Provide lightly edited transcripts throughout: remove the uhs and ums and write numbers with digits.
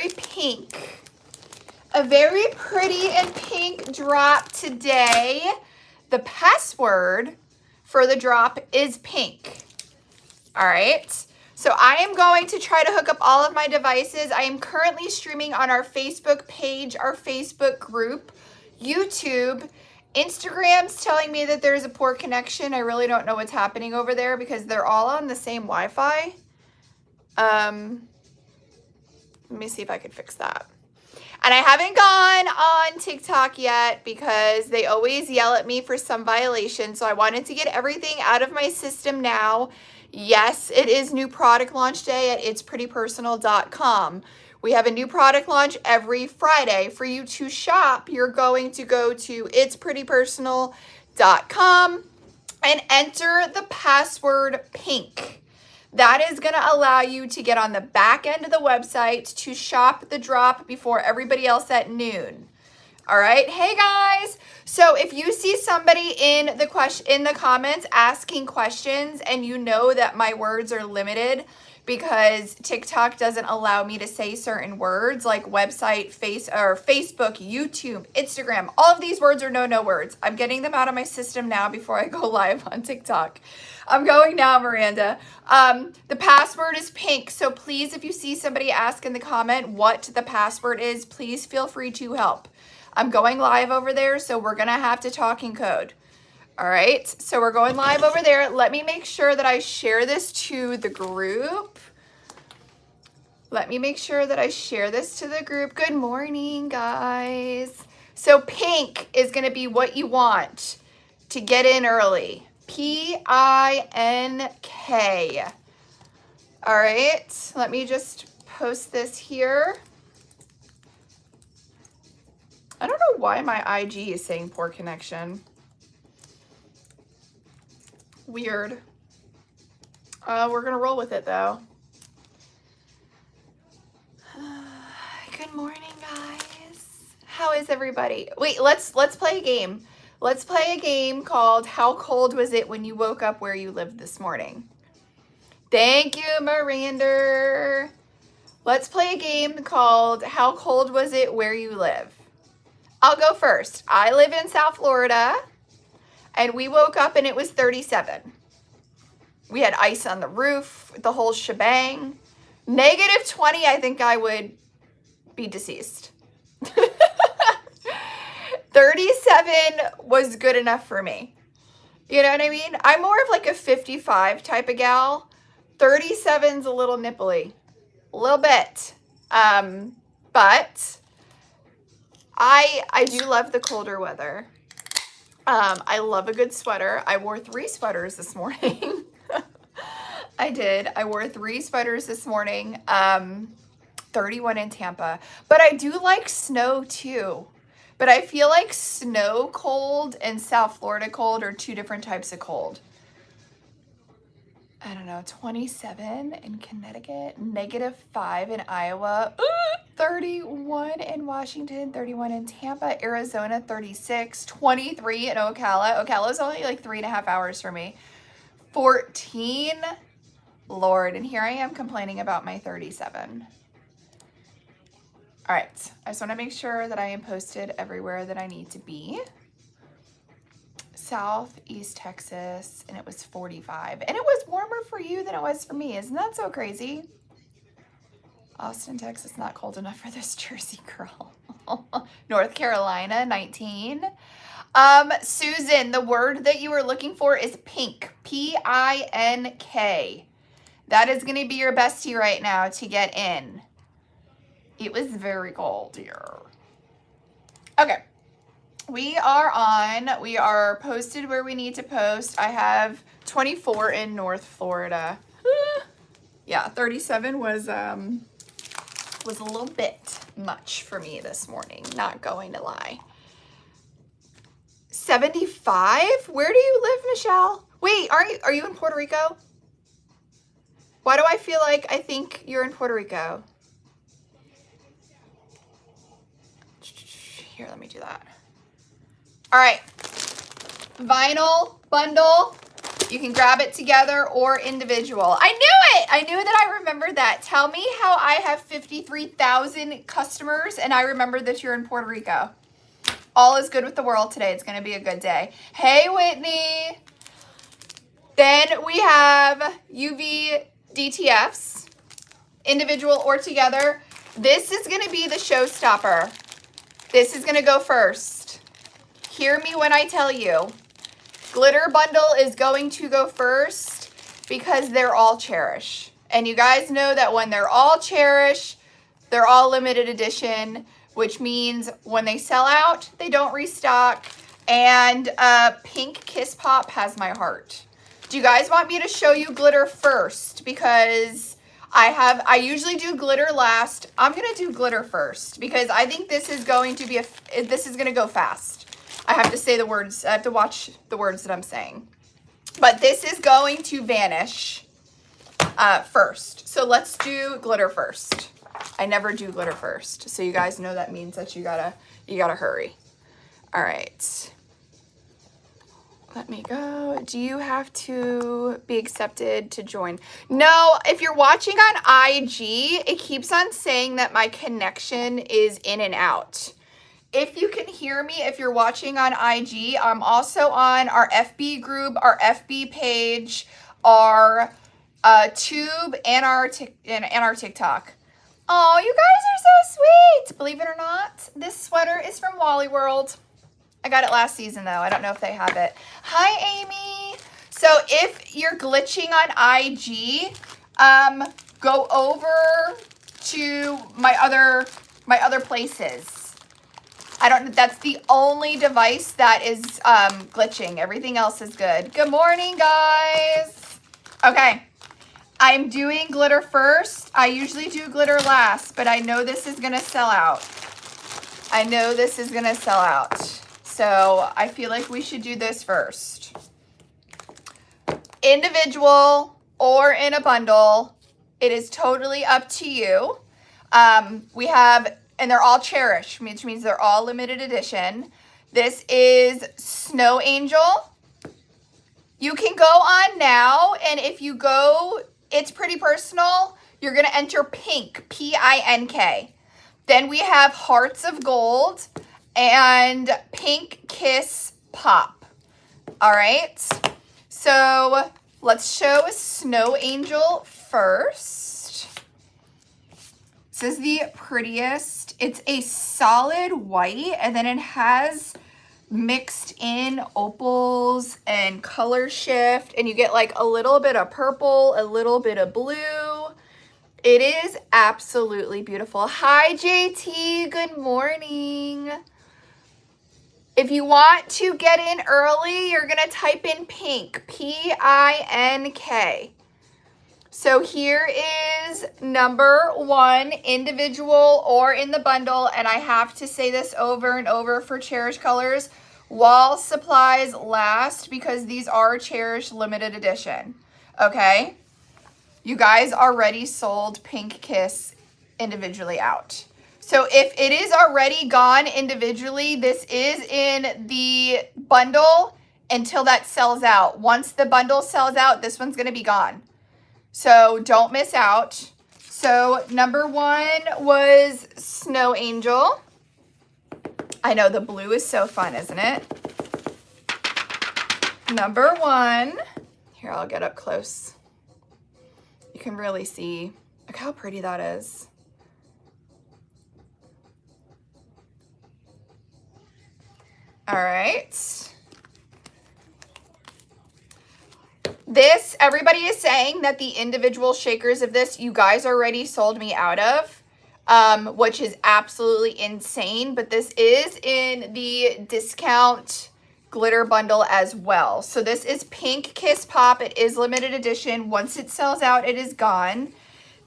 very pink. A very pretty and pink drop today. The password for the drop is pink. All right. So I am going to try to hook up all of my devices. I am currently streaming on our Facebook page, our Facebook group, YouTube. Instagram's telling me that there's a poor connection. I really don't know what's happening over there because they're all on the same Wi-Fi. Let me see if I could fix that. And I haven't gone on TikTok yet because they always yell at me for some violation. So I wanted to get everything out of my system now. Yes, it is new product launch day at itsprettypersonal.com. We have a new product launch every Friday. For you to shop, you're going to go to itsprettypersonal.com and enter the password PINK. That is going to allow you to get on the back end of the website to shop the drop before everybody else at noon. All right. Hey guys. So if you see somebody in the comments asking questions and you know that my words are limited because TikTok doesn't allow me to say certain words like website, Facebook, YouTube, Instagram, all of these words are no words. I'm getting them out of my system now before I go live on TikTok. I'm going now, Miranda. The password is pink. So please, if you see somebody ask in the comment what the password is, please feel free to help. I'm going live over there, so we're going to have to talk in code. All right, so we're going live over there. Let me make sure that I share this to the group. Let me make sure that I share this to the group. Good morning, guys. So pink is going to be what you want to get in early. PINK. All right, let me just post this here. I don't know why my IG is saying poor connection. Weird. We're gonna roll with it though. Good morning, guys. How is everybody? Wait, let's play a game. Let's play a game called How Cold Was It When You Woke Up Where You Lived This Morning? Thank you, Miranda. Let's play a game called How Cold Was It Where You Live? I'll go first. I live in South Florida, and we woke up and it was 37. We had ice on the roof, the whole shebang. -20, I think I would be deceased. 37 was good enough for me. You know what I mean? I'm more of like a 55 type of gal. 37's a little nipply. A little bit. But I do love the colder weather. I love a good sweater. I wore 3 sweaters this morning. I did. I wore 3 sweaters this morning. 31 in Tampa. But I do like snow too. But I feel like snow cold and South Florida cold are 2 different types of cold. I don't know, 27 in Connecticut, -5 in Iowa, 31 in Washington, 31 in Tampa, Arizona, 36, 23 in Ocala. Ocala's only like 3.5 hours for me. 14, Lord, and here I am complaining about my 37. All right, I just want to make sure that I am posted everywhere that I need to be. Southeast Texas, and it was 45. And it was warmer for you than it was for me. Isn't that so crazy? Austin, Texas, not cold enough for this Jersey girl. North Carolina, 19. Susan, the word that you were looking for is pink. P-I-N-K. That is going to be your bestie right now to get in. It was very cold here. Okay. We are posted where we need to post. I have 24 in North Florida. Yeah, 37 was a little bit much for me this morning, not going to lie. 75? Where do you live, Michelle? Wait, are you in Puerto Rico? Why do I feel like I think you're in Puerto Rico? Here, let me do that. All right, vinyl bundle. You can grab it together or individual. I knew it! I knew that I remembered that. Tell me how I have 53,000 customers and I remember that you're in Puerto Rico. All is good with the world today. It's going to be a good day. Hey, Whitney. Then we have UV DTFs, individual or together. This is going to be the showstopper. This is going to go first. Hear me when I tell you. Glitter bundle is going to go first because they're all cherish. And you guys know that when they're all cherish, they're all limited edition, which means when they sell out, they don't restock. And Pink Kiss Pop has my heart. Do you guys want me to show you glitter first? Because I usually do glitter last. I'm going to do glitter first because I think this is going to be this is going to go fast. I have to say the words. I have to watch the words that I'm saying. But this is going to vanish first. So let's do glitter first. I never do glitter first. So you guys know that means that you gotta hurry. All right. Let me go. Do you have to be accepted to join? No, if you're watching on IG, it keeps on saying that my connection is in and out. If you can hear me, if you're watching on IG, I'm also on our FB group, our FB page, our Tube, and our TikTok. Oh, you guys are so sweet. Believe it or not, this sweater is from Wally World. I got it last season, though. I don't know if they have it. Hi, Amy. So if you're glitching on IG, go over to my other places. That's the only device that is glitching. Everything else is good. Good morning, guys. Okay. I'm doing glitter first. I usually do glitter last, but I know this is going to sell out. I know this is going to sell out. So I feel like we should do this first. Individual or in a bundle. It is totally up to you. We have, and they're all cherish, which means they're all limited edition. This is Snow Angel. You can go on now, and if you go, it's pretty personal. You're going to enter pink, P-I-N-K. Then we have Hearts of Gold and Pink Kiss Pop. All right. So let's show Snow Angel first. This is the prettiest. It's a solid white, and then it has mixed in opals and color shift, and you get like a little bit of purple, a little bit of blue. It is absolutely beautiful. Hi, JT. Good morning. If you want to get in early, you're going to type in pink, P-I-N-K. So here is number 1, individual or in the bundle. And I have to say this over and over for Cherish colors. While supplies last, because these are Cherish limited edition. Okay? You guys already sold Pink Kiss individually out. So if it is already gone individually, this is in the bundle until that sells out. Once the bundle sells out, this one's going to be gone. So don't miss out. So number 1 was Snow Angel. I know the blue is so fun, isn't it? Number 1. Here, I'll get up close. You can really see. Look how pretty that is. All right. This, everybody is saying that the individual shakers of this, you guys already sold me out of, which is absolutely insane. But this is in the discount glitter bundle as well. So this is Pink Kiss Pop. It is limited edition. Once it sells out, it is gone.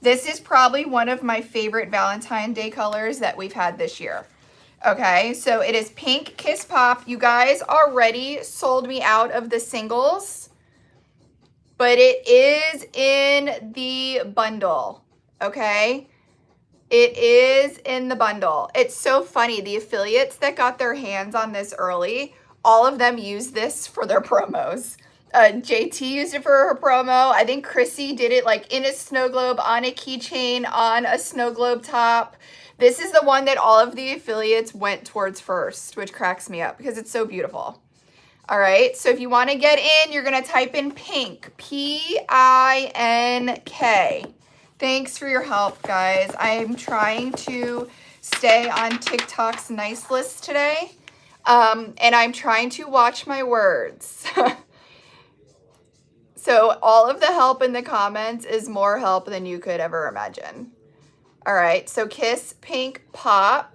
This is probably one of my favorite Valentine's Day colors that we've had this year. Okay, so it is Pink Kiss Pop. You guys already sold me out of the singles, but it is in the bundle, okay? It is in the bundle. It's so funny. The affiliates that got their hands on this early, all of them use this for their promos, JT used it for her promo. I think Chrissy did it like in a snow globe, on a keychain, on a snow globe top. This is the one that all of the affiliates went towards first, which cracks me up because it's so beautiful. All right, so if you want to get in, you're going to type in pink, Pink. Thanks for your help, guys. I'm trying to stay on TikTok's nice list today, and I'm trying to watch my words. So all of the help in the comments is more help than you could ever imagine. All right, so Kiss Pink Pop.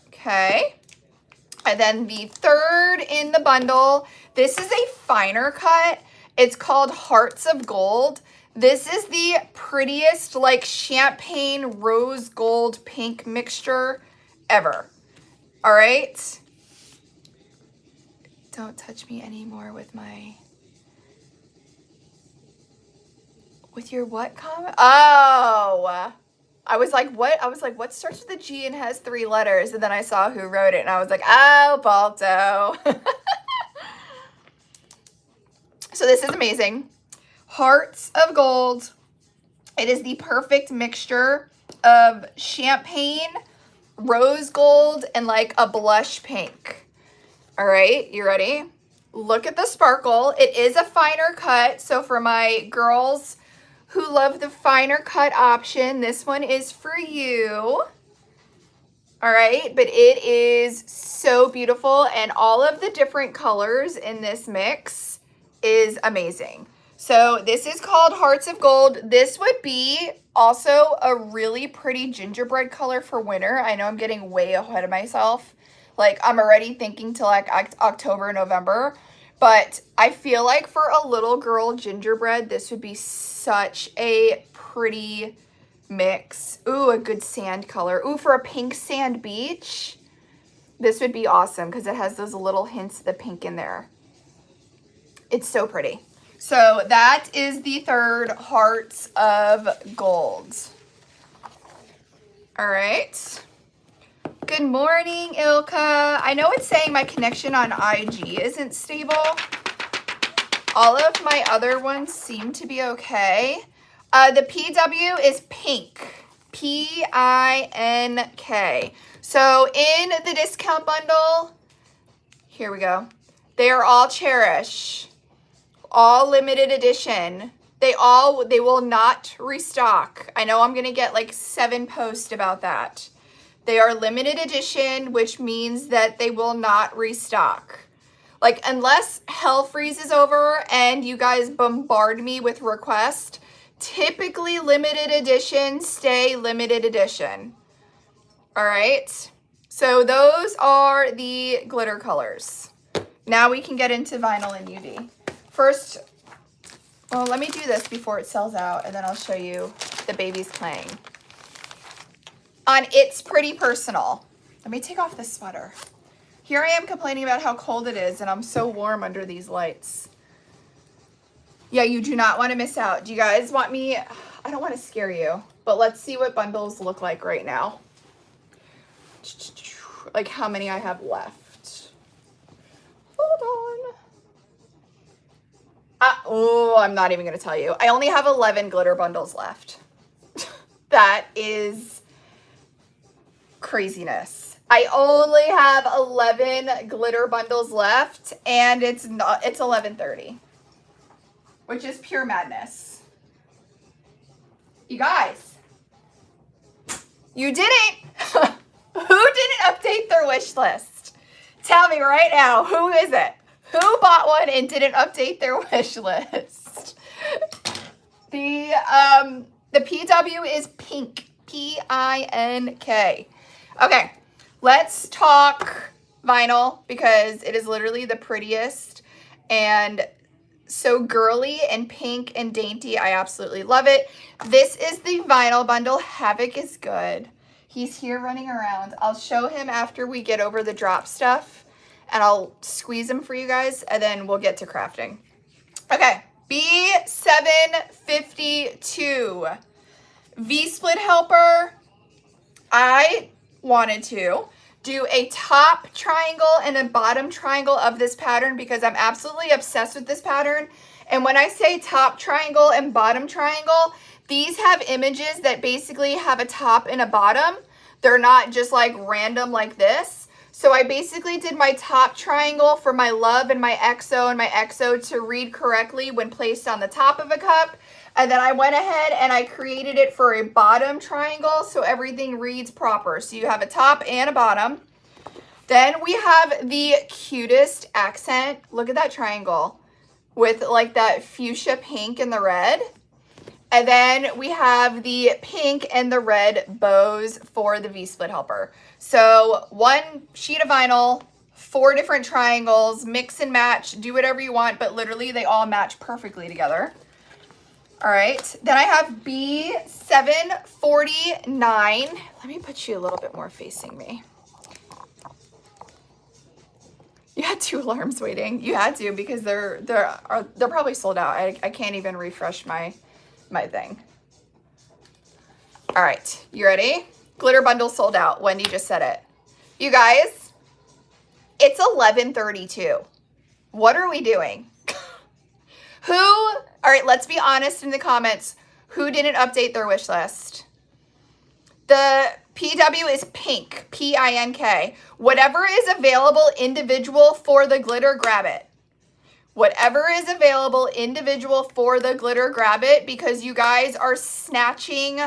Okay. And then the third in the bundle, this is a finer cut. It's called Hearts of Gold. This is the prettiest like champagne rose gold pink mixture ever. All right. Don't touch me anymore with your what comment? Oh, I was like, what? I was like, what starts with a G and has 3 letters? And then I saw who wrote it and I was like, oh, Balto. So this is amazing. Hearts of Gold. It is the perfect mixture of champagne, rose gold, and like a blush pink. All right, you ready? Look at the sparkle. It is a finer cut. So for my girls who love the finer cut option, this one is for you. All right, but it is so beautiful, and all of the different colors in this mix is amazing. So this is called Hearts of Gold. This would be also a really pretty gingerbread color for winter. I know I'm getting way ahead of myself. Like I'm already thinking to like October, November. But I feel like for a little girl gingerbread, this would be such a pretty mix. Ooh, a good sand color. Ooh, for a pink sand beach, this would be awesome because it has those little hints of the pink in there. It's so pretty. So that is the third Hearts of Gold. All right. Good morning, Ilka. I know it's saying my connection on IG isn't stable. All of my other ones seem to be okay. The PW is pink. Pink. So in the discount bundle, here we go. They are all Cherish. All limited edition. They will not restock. I know I'm going to get like 7 posts about that. They are limited edition, which means that they will not restock. Like, unless hell freezes over and you guys bombard me with requests, typically limited edition stay limited edition. All right. So those are the glitter colors. Now we can get into vinyl and UD. First, well, let me do this before it sells out, and then I'll show you the babies playing. On It's Pretty Personal. Let me take off this sweater. Here I am complaining about how cold it is, and I'm so warm under these lights. Yeah, you do not want to miss out. Do you guys want me? I don't want to scare you, but let's see what bundles look like right now. Like how many I have left. Hold on. Oh, I'm not even going to tell you. I only have 11 glitter bundles left. That is craziness. I only have 11 glitter bundles left, and it's 11:30, which is pure madness. You guys, you didn't. Who didn't update their wish list? Tell me right now, who is it? Who bought one and didn't update their wish list? The PW is pink. Pink. Okay, let's talk vinyl because it is literally the prettiest and so girly and pink and dainty. I absolutely love it. This is the vinyl bundle. Havoc is good. He's here running around. I'll show him after we get over the drop stuff, and I'll squeeze him for you guys, and then we'll get to crafting. Okay, B752. V-split helper. I wanted to do a top triangle and a bottom triangle of this pattern because I'm absolutely obsessed with this pattern. And when I say top triangle and bottom triangle, these have images that basically have a top and a bottom. They're not just like random like this. So I basically did my top triangle for my love and my XO to read correctly when placed on the top of a cup. And then I went ahead and I created it for a bottom triangle so everything reads proper. So you have a top and a bottom. Then we have the cutest accent. Look at that triangle with like that fuchsia pink and the red. And then we have the pink and the red bows for the V-split helper. So 1 sheet of vinyl, 4 different triangles, mix and match, do whatever you want, but literally they all match perfectly together. All right, then I have B749. Let me put you a little bit more facing me. You had 2 alarms waiting. You had to because they're probably sold out. I can't even refresh my thing. All right, you ready? Glitter bundle sold out. Wendy just said it. You guys, it's 11:32. What are we doing? All right, let's be honest in the comments. Who didn't update their wish list? The PW is pink, P-I-N-K. Whatever is available individual for the glitter, grab it. Whatever is available individual for the glitter, grab it because you guys are snatching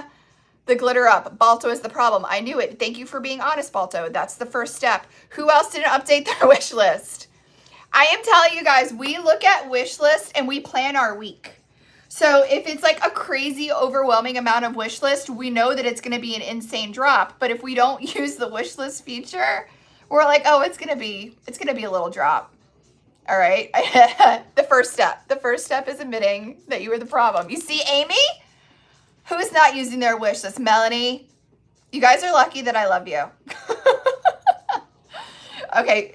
the glitter up. Balto is the problem. I knew it. Thank you for being honest, Balto. That's the first step. Who else didn't update their wish list? I am telling you guys, we look at wish list and we plan our week. So if it's like a crazy overwhelming amount of wish list, we know that it's going to be an insane drop. But if we don't use the wish list feature, we're like, oh, it's going to be a little drop. All right. The first step is admitting that you were the problem. You see, Amy, who is not using their wish list? Melanie, you guys are lucky that I love you. Okay.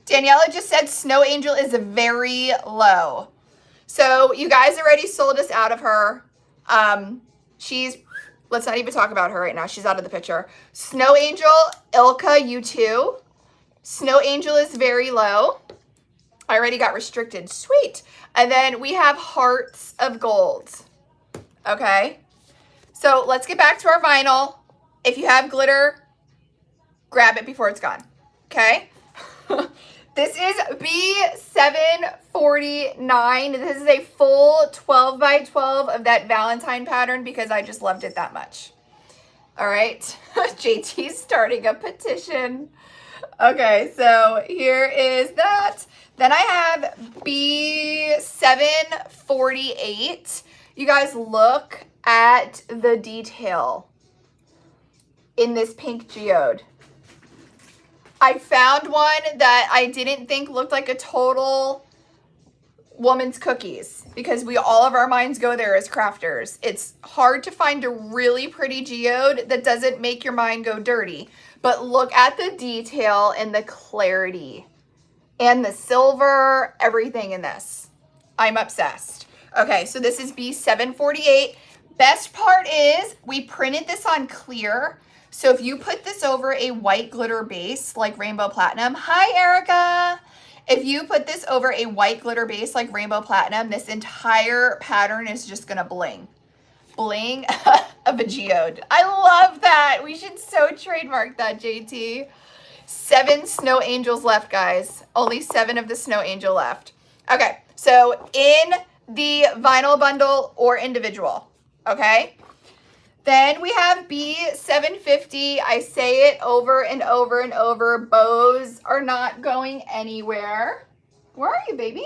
Daniela just said Snow Angel is very low. So you guys already sold us out of her. Let's not even talk about her right now. She's out of the picture. Snow Angel, Ilka, you too. Snow Angel is very low. I already got restricted. Sweet. And then we have Hearts of Gold. Okay. So let's get back to our vinyl. If you have glitter, grab it before it's gone. Okay. This is B749. This is a full 12 by 12 of that Valentine pattern because I just loved it that much. All right. JT's starting a petition. Okay, so here is that. Then I have B748. You guys look at the detail in this pink geode. I found one that I didn't think looked like a total woman's cookies because all of our minds go there as crafters. It's hard to find a really pretty geode that doesn't make your mind go dirty. But look at the detail and the clarity and the silver, everything in this. I'm obsessed. Okay, so this is B748. Best part is we printed this on clear. So if you put this over a white glitter base like Rainbow Platinum, hi Erica. If you put this over a white glitter base like Rainbow Platinum, this entire pattern is just gonna bling. Bling of a geode. I love that. We should so trademark that, JT. 7 snow angels left, guys. Only 7 of the snow angel left. Okay, so in the vinyl bundle or individual, okay? Then we have B750. I say it over and over and over. Bows are not going anywhere. Where are you, baby?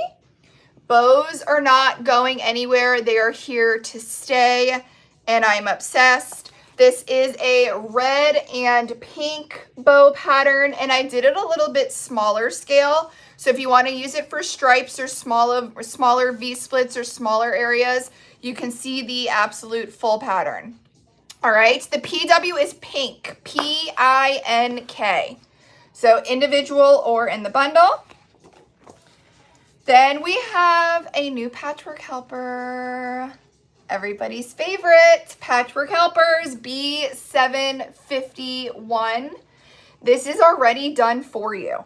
Bows are not going anywhere. They are here to stay, and I'm obsessed. This is a red and pink bow pattern, and I did it a little bit smaller scale. So if you want to use it for stripes or smaller V-splits or smaller areas, you can see the absolute full pattern. All right, the PW is pink, P-I-N-K. So individual or in the bundle. Then we have a new patchwork helper. Everybody's favorite, patchwork helpers, B751. This is already done for you.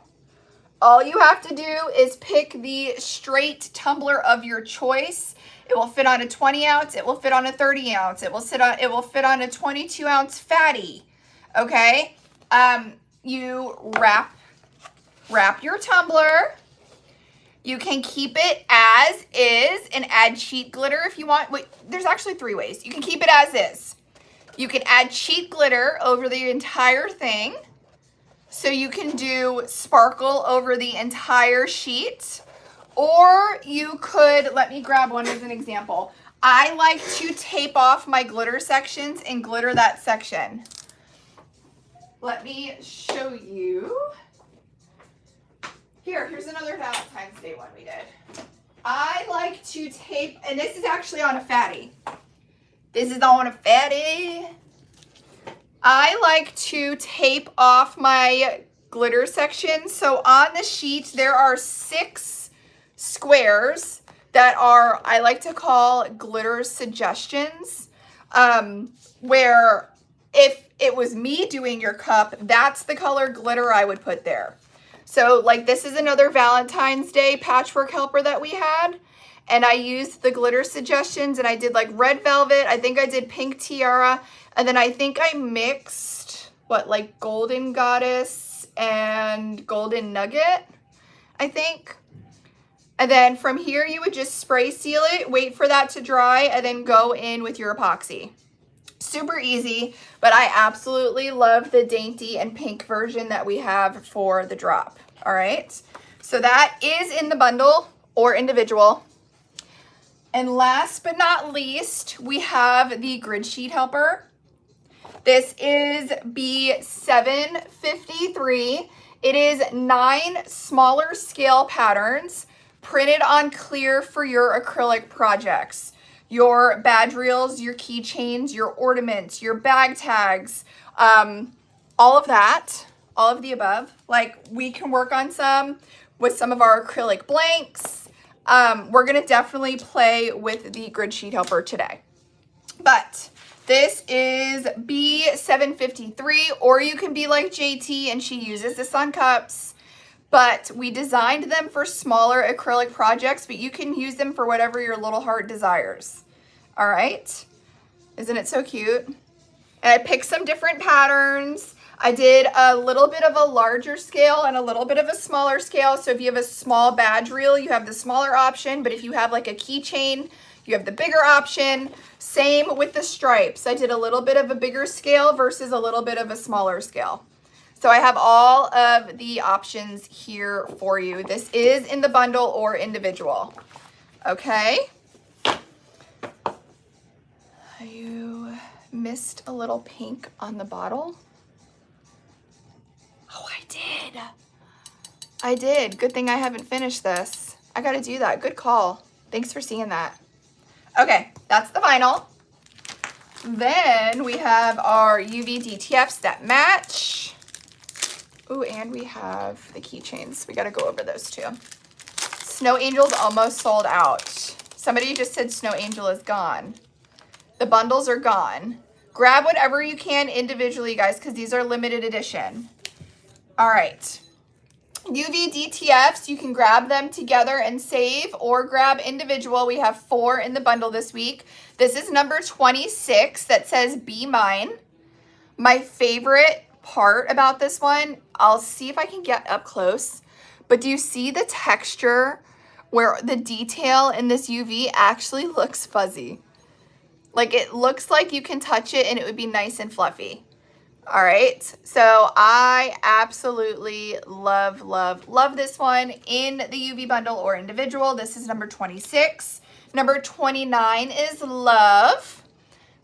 All you have to do is pick the straight tumbler of your choice. It will fit on a 20 ounce. It will fit on a 30 ounce. It will fit on a 22 ounce fatty. Okay. You wrap your tumbler. You can keep it as is and add cheat glitter if you want. Wait, there's actually 3 ways. You can keep it as is. You can add cheat glitter over the entire thing. So you can do sparkle over the entire sheet. Or you could, let me grab one as an example. I like to tape off my glitter sections and glitter that section. Let me show you. Here's another Valentine's Day one we did. I like to tape, and this is actually on a fatty. This is on a fatty. I like to tape off my glitter section. So on the sheet, there are 6 squares that are, I like to call glitter suggestions, where if it was me doing your cup, that's the color glitter I would put there. So like this is another Valentine's Day patchwork helper that we had. And I used the glitter suggestions and I did like red velvet. I think I did pink tiara. And then I think I mixed like golden goddess and golden nugget, I think. And then from here you would just spray seal it, wait for that to dry, and then go in with your epoxy. Super easy, but I absolutely love the dainty and pink version that we have for the drop. All right, so that is in the bundle or individual. And last but not least, we have the grid sheet helper. This is B753. It is 9 smaller scale patterns printed on clear for your acrylic projects. Your badge reels, your keychains, your ornaments, your bag tags, all of that, all of the above. Like we can work on some with some of our acrylic blanks. We're gonna definitely play with the grid sheet helper today. But this is B753, or you can be like JT and she uses this on cups. But we designed them for smaller acrylic projects, but you can use them for whatever your little heart desires. All right, isn't it so cute? And I picked some different patterns. I did a little bit of a larger scale and a little bit of a smaller scale. So if you have a small badge reel, you have the smaller option. But if you have like a keychain, you have the bigger option. Same with the stripes. I did a little bit of a bigger scale versus a little bit of a smaller scale. So I have all of the options here for you. This is in the bundle or individual. Okay. You missed a little pink on the bottle. Oh, I did. Good thing I haven't finished this. I got to do that. Good call. Thanks for seeing that. Okay, that's the vinyl. Then we have our UV DTFs that match. Ooh, and we have the keychains. We got to go over those too. Snow Angel's almost sold out. Somebody just said Snow Angel is gone. The bundles are gone. Grab whatever you can individually, guys, because these are limited edition. All right. UV DTFs, you can grab them together and save, or grab individual. We have 4 in the bundle this week. This is number 26 that says Be Mine. My favorite part about this one, I'll see if I can get up close, but do you see the texture where the detail in this UV actually looks fuzzy? Like it looks like you can touch it and it would be nice and fluffy. All right, so I absolutely love, love, love this one in the UV bundle or individual. This is number 26. Number 29 is Love,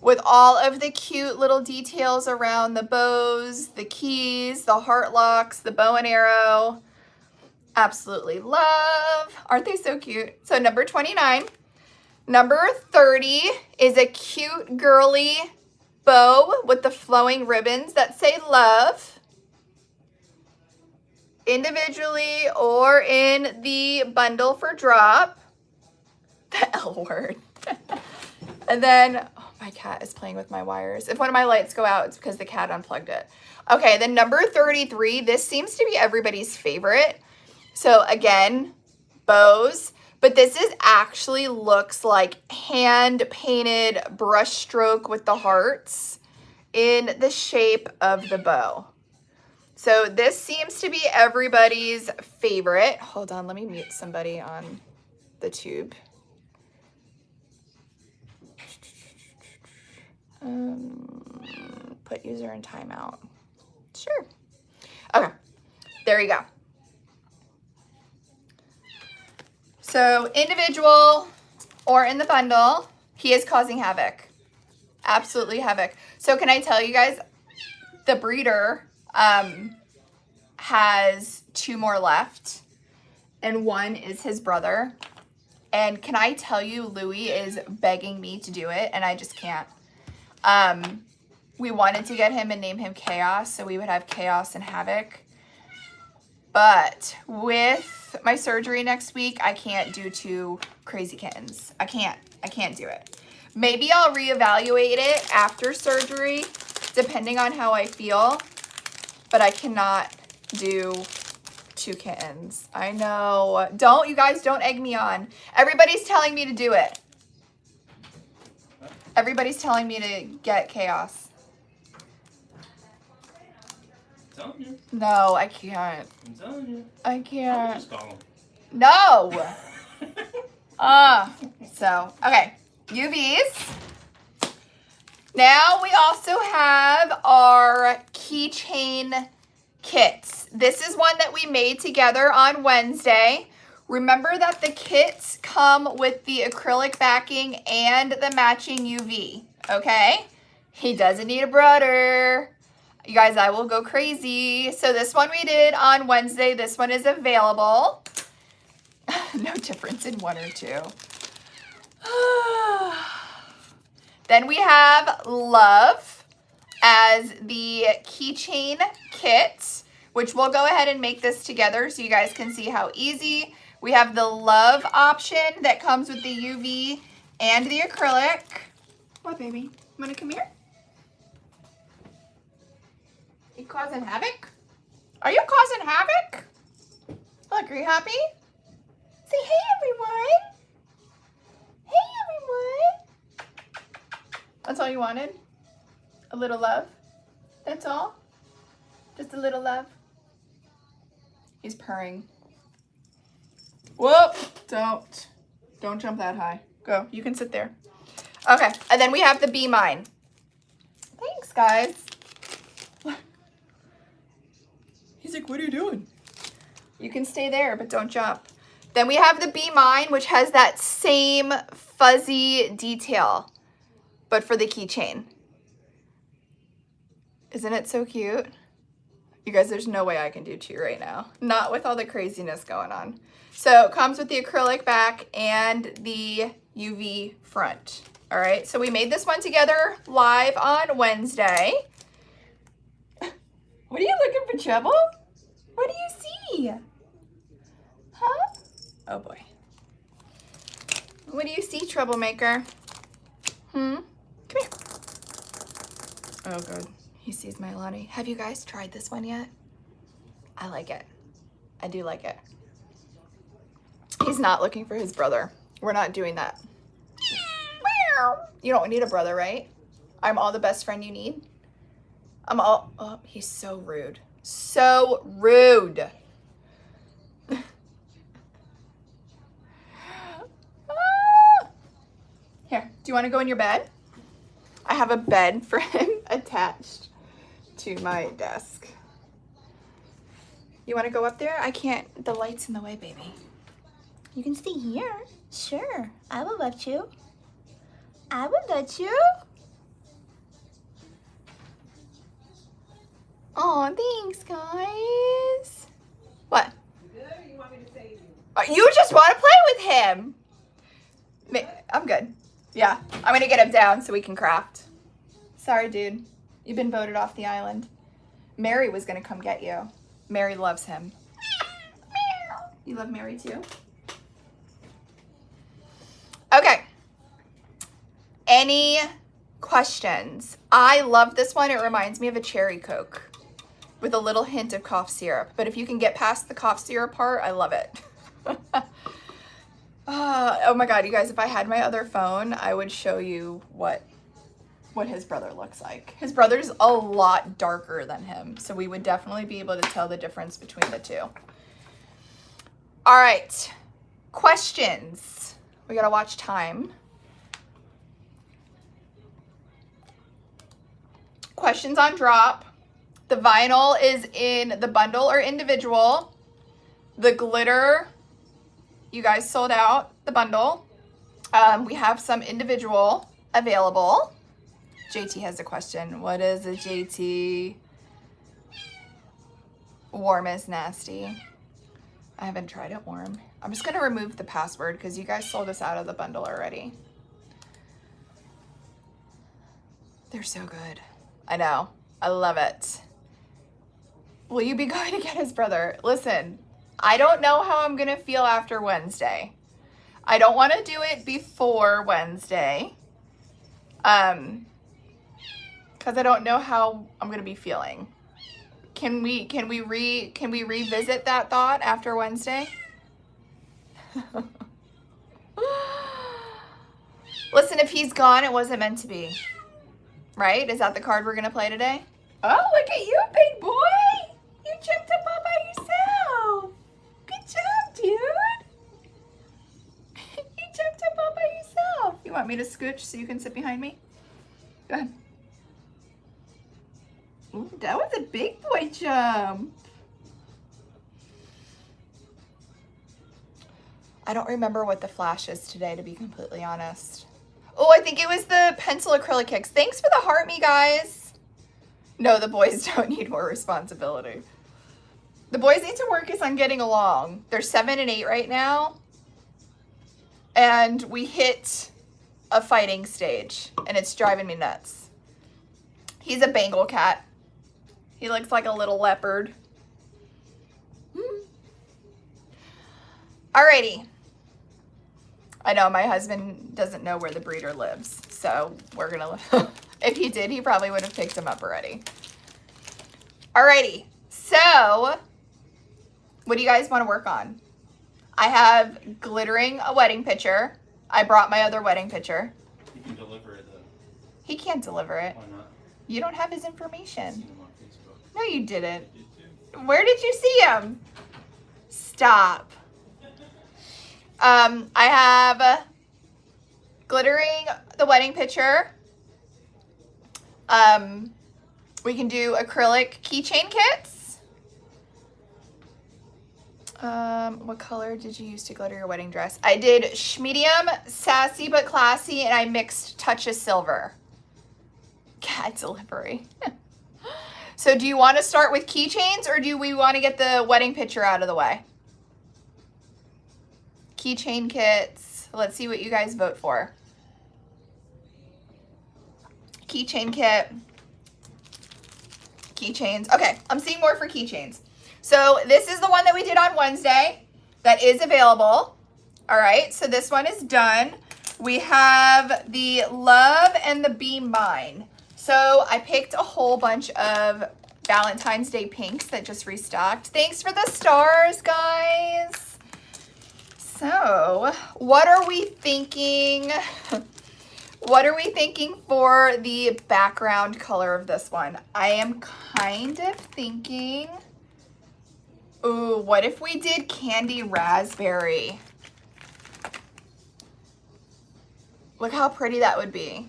with all of the cute little details around the bows, the keys, the heart locks, the bow and arrow. Absolutely love. Aren't they so cute? So number 29. Number 30 is a cute girly bow with the flowing ribbons that say Love. Individually or in the bundle for drop. The L word. And then, oh, my cat is playing with my wires. If one of my lights go out, it's because the cat unplugged it. Okay, then number 33, this seems to be everybody's favorite. So again, bows, but this is actually looks like hand-painted brush stroke with the hearts in the shape of the bow. So this seems to be everybody's favorite. Hold on, let me mute somebody on the tube. Put user in timeout. Sure. Okay, there you go. So individual or in the bundle, he is causing havoc. Absolutely havoc. So can I tell you guys, the breeder has 2 more left, and one is his brother. And can I tell you, Louis is begging me to do it, and I just can't. We wanted to get him and name him Chaos, so we would have Chaos and Havoc. But with my surgery next week, I can't do 2 crazy kittens. I can't do it. Maybe I'll reevaluate it after surgery, depending on how I feel. But I cannot do 2 kittens. I know. You guys don't egg me on. Everybody's telling me to do it. Everybody's telling me to get Chaos. Telling you. No, I can't. I'm telling you. I can't. Just call him. No. So, okay. UVs. Now we also have our keychain kits. This is one that we made together on Wednesday. Remember that the kits come with the acrylic backing and the matching UV, okay? He doesn't need a brother. You guys, I will go crazy. So this one we did on Wednesday. This one is available. No difference in 1 or 2. Then we have Love as the keychain kit, which we'll go ahead and make this together so you guys can see how easy. We have the Love option that comes with the UV and the acrylic. What, baby? Wanna come here? You causing havoc? Are you causing havoc? Look, are you happy? Say hey, everyone. Hey, everyone. That's all you wanted? A little love? That's all? Just a little love? He's purring. Whoop! Don't jump that high. Go. You can sit there. Okay, and then we have the Be Mine. Thanks, guys. He's like, what are you doing? You can stay there, but don't jump. Then we have the Be Mine, which has that same fuzzy detail, but for the keychain. Isn't it so cute? You guys, there's no way I can do 2 right now. Not with all the craziness going on. So it comes with the acrylic back and the UV front. All right, so we made this one together live on Wednesday. What are you looking for, trouble? What do you see? Huh? Oh boy. What do you see, troublemaker? Come here. Oh good. He sees my Lonnie. Have you guys tried this one yet? I like it. I do like it. He's not looking for his brother. We're not doing that. You don't need a brother, right? I'm all the best friend you need. Oh, he's so rude. So rude. Here, do you want to go in your bed? I have a bed for him attached to my desk. You want to go up there? I can't, the light's in the way, baby. You can stay here. Sure, I will let you. I will let you. Oh, thanks, guys. What? Good, or you want me to save you? You just want to play with him. I'm good. Yeah, I'm going to get him down so we can craft. Sorry, dude. You've been voted off the island. Mary was going to come get you. Mary loves him. You love Mary too? Okay. Any questions? I love this one. It reminds me of a cherry Coke with a little hint of cough syrup. But if you can get past the cough syrup part, I love it. Oh my God, you guys, if I had my other phone, I would show you what his brother looks like. His brother's a lot darker than him, so we would definitely be able to tell the difference between the two. All right, questions. We gotta watch time. Questions on drop. The vinyl is in the bundle or individual. The glitter, you guys sold out the bundle. We have some individual available. JT has a question. What is a JT? Warm is nasty. I haven't tried it warm. I'm just gonna remove the password because you guys sold us out of the bundle already. They're so good. I know. I love it. Will you be going to get his brother? Listen, I don't know how I'm going to feel after Wednesday. I don't want to do it before Wednesday. Because I don't know how I'm going to be feeling. Can we revisit that thought after Wednesday? Listen, if he's gone, it wasn't meant to be. Right? Is that the card we're going to play today? Oh, look at you, big boy. You jumped up all by yourself. Good job, dude. You jumped up all by yourself. You want me to scooch so you can sit behind me? Go ahead. Ooh, that was a big boy jump. I don't remember what the flash is today, to be completely honest. Oh, I think it was the pencil acrylic kicks. Thanks for the heart, me guys. No, the boys don't need more responsibility. The boys need to work on getting along. They're 7 and 8 right now. And we hit a fighting stage, and it's driving me nuts. He's a Bengal cat. He looks like a little leopard. Alrighty. I know my husband doesn't know where the breeder lives, so we're gonna, if he did, he probably would have picked him up already. Alrighty, so what do you guys want to work on? I have glittering a wedding picture. I brought my other wedding picture. You can deliver it though. He can't deliver it. Why not? You don't have his I've information. seen him on Facebook. No, you didn't. I did too. Where did you see him? Stop. I have glittering the wedding picture. We can do acrylic keychain kits. What color did you use to glitter your wedding dress? I did medium, sassy but classy, and I mixed touch of silver. Cat delivery. So do you want to start with keychains, or do we want to get the wedding picture out of the way? Keychain kits. Let's see what you guys vote for. Keychain kit. Keychains. Okay, I'm seeing more for keychains. So this is the one that we did on Wednesday that is available. All right, so this one is done. We have the Love and the Be Mine. So I picked a whole bunch of Valentine's Day pinks that just restocked. Thanks for the stars, guys. So what are we thinking? What are we thinking for the background color of this one? I am kind of thinking, ooh, what if we did candy raspberry? Look how pretty that would be.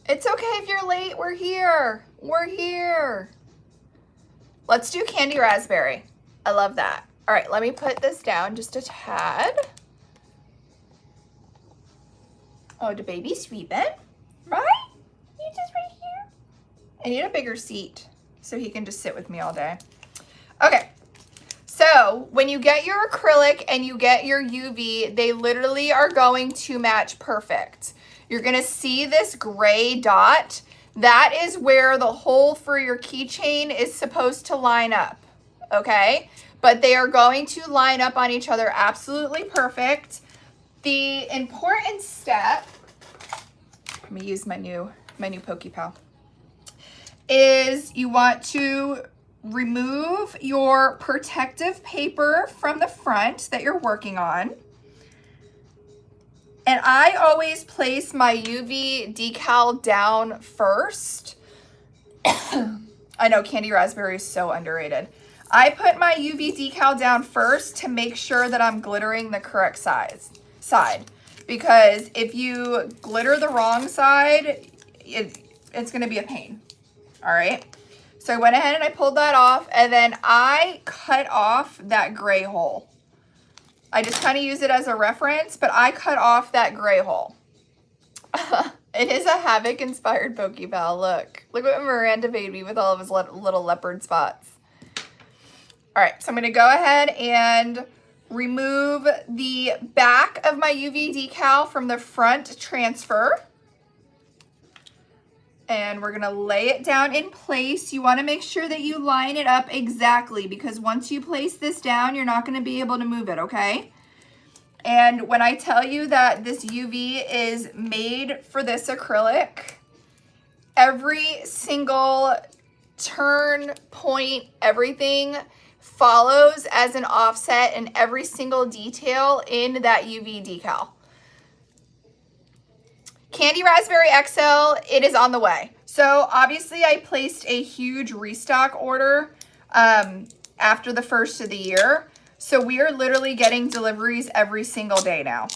It's okay if you're late, we're here. We're here. Let's do candy raspberry. I love that. All right, let me put this down just a tad. Oh, the baby's sweeping, right? You just right here? I need a bigger seat so he can just sit with me all day. Okay, so when you get your acrylic and you get your UV, they literally are going to match perfect. You're gonna see this gray dot. That is where the hole for your keychain is supposed to line up, okay? But they are going to line up on each other absolutely perfect. The important step, let me use my new Pokey Pal, is you want to remove your protective paper from the front that you're working on. And I always place my UV decal down first. I know Candy Raspberry is so underrated. I put my UV decal down first to make sure that I'm glittering the correct side. Because if you glitter the wrong side, it's gonna be a pain, all right? So I went ahead and I pulled that off, and then I cut off that gray hole. I just kind of use it as a reference, but I cut off that gray hole. It is a Havoc inspired Pokeball. Look what Miranda made me with all of his little leopard spots. All right, so I'm gonna go ahead and remove the back of my UV decal from the front transfer. And we're gonna lay it down in place. You wanna make sure that you line it up exactly, because once you place this down, you're not gonna be able to move it, okay? And when I tell you that this UV is made for this acrylic, every single turn, point, everything follows as an offset in every single detail in that UV decal. Candy Raspberry XL, it is on the way. So obviously I placed a huge restock order after the first of the year. So we are literally getting deliveries every single day now.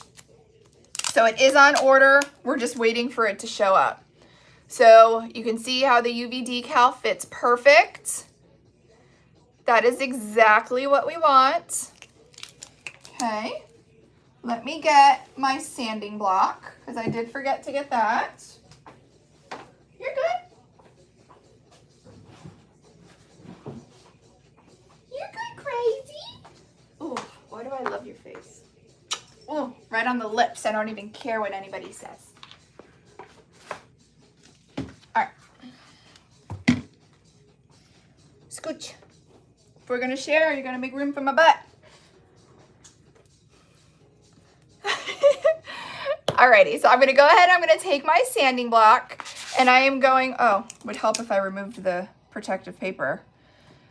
So it is on order. We're just waiting for it to show up. So you can see how the UV decal fits perfect. That is exactly what we want. Okay. Let me get my sanding block, because I did forget to get that. You're good. You're good, crazy. Oh, why do I love your face? Oh, right on the lips. I don't even care what anybody says. All right. Scooch. If we're going to share, you're going to make room for my butt. Alrighty, so I'm gonna go ahead, I'm gonna take my sanding block, and I am going, oh, would help if I removed the protective paper.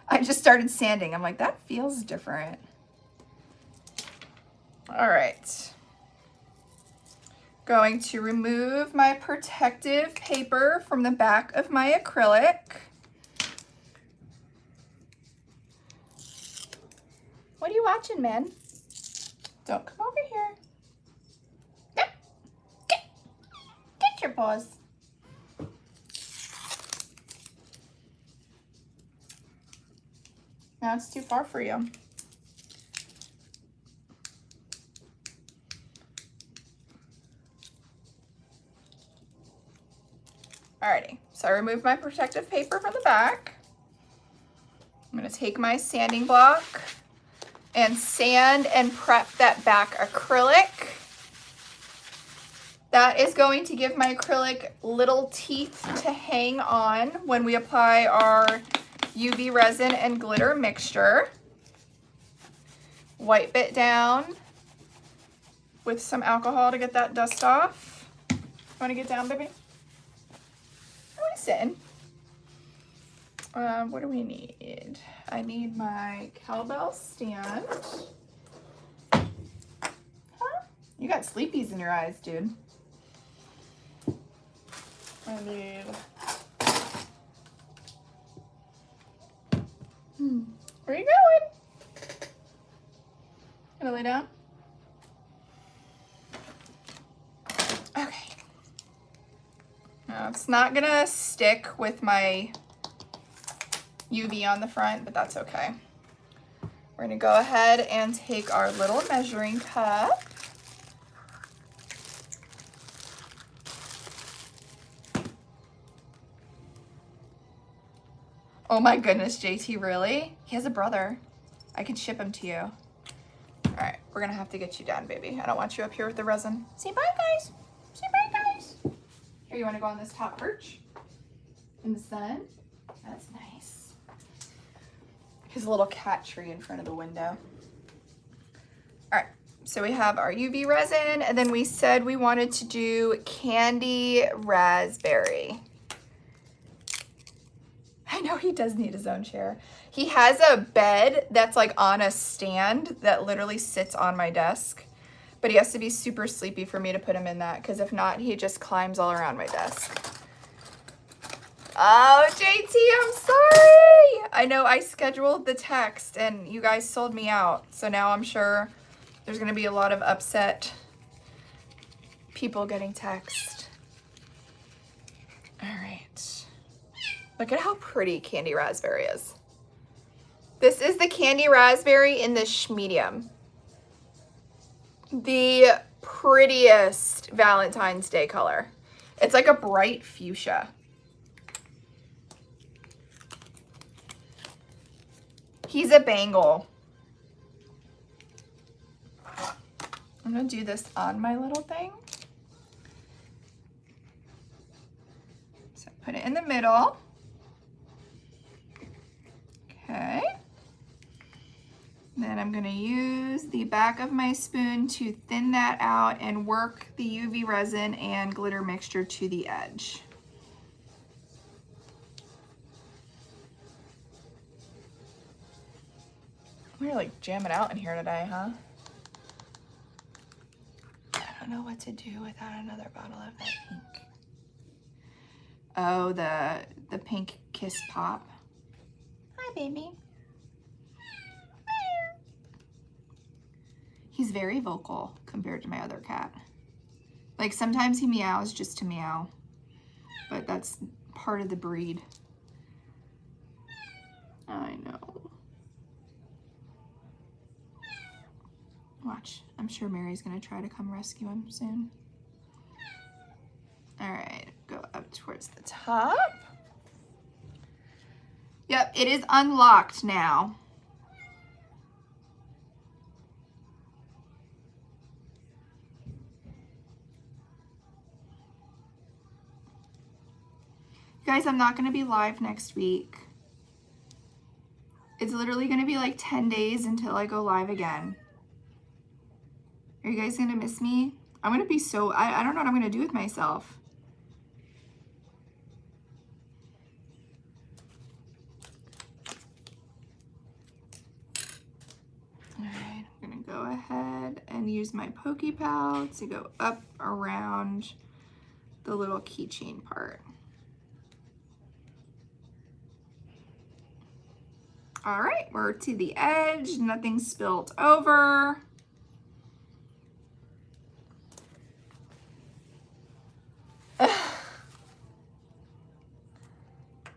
I just started sanding. I'm like, that feels different. All right. Going to remove my protective paper from the back of my acrylic. What are you watching, man? Don't come over here. Your paws. Now it's too far for you. Alrighty, so I removed my protective paper from the back. I'm gonna take my sanding block and sand and prep that back acrylic. That is going to give my acrylic little teeth to hang on when we apply our UV resin and glitter mixture. Wipe it down with some alcohol to get that dust off. You want to get down, baby? I want to sit in. What do we need? I need my cowbell stand. Huh? You got sleepies in your eyes, dude. I need, where are you going? Gonna lay down? Okay. Now it's not gonna stick with my UV on the front, but that's okay. We're gonna go ahead and take our little measuring cup. Oh my goodness, JT, really? He has a brother. I can ship him to you. All right, we're gonna have to get you down, baby. I don't want you up here with the resin. Say bye, guys. Say bye, guys. Here, you wanna go on this top perch? In the sun? That's nice. His little cat tree in front of the window. All right, So we have our UV resin, and then we said we wanted to do candy raspberry. I know he does need his own chair. He has a bed that's like on a stand that literally sits on my desk, but he has to be super sleepy for me to put him in that, because if not, he just climbs all around my desk. Oh, JT, I'm sorry. I know I scheduled the text and you guys sold me out. So now I'm sure there's going to be a lot of upset people getting text. All right. Look at how pretty candy raspberry is. This is the candy raspberry in the medium. The prettiest Valentine's Day color. It's like a bright fuchsia. He's a bangle. I'm gonna do this on my little thing. So put it in the middle. Okay. Then I'm gonna use the back of my spoon to thin that out and work the UV resin and glitter mixture to the edge. We're like jamming out in here today, huh? I don't know what to do without another bottle of that pink. Oh, the pink kiss pop. Hi, baby. He's very vocal compared to my other cat. Like sometimes he meows just to meow, but that's part of the breed. I know. Watch, I'm sure Mary's gonna try to come rescue him soon. All right, go up towards the top. Yep, it is unlocked now. Guys, I'm not gonna be live next week. It's literally gonna be like 10 days until I go live again. Are you guys gonna miss me? I'm gonna be so, I don't know what I'm gonna do with myself. All right, I'm gonna go ahead and use my Pokey Pal to go up around the little keychain part. All right, we're to the edge, nothing spilled over.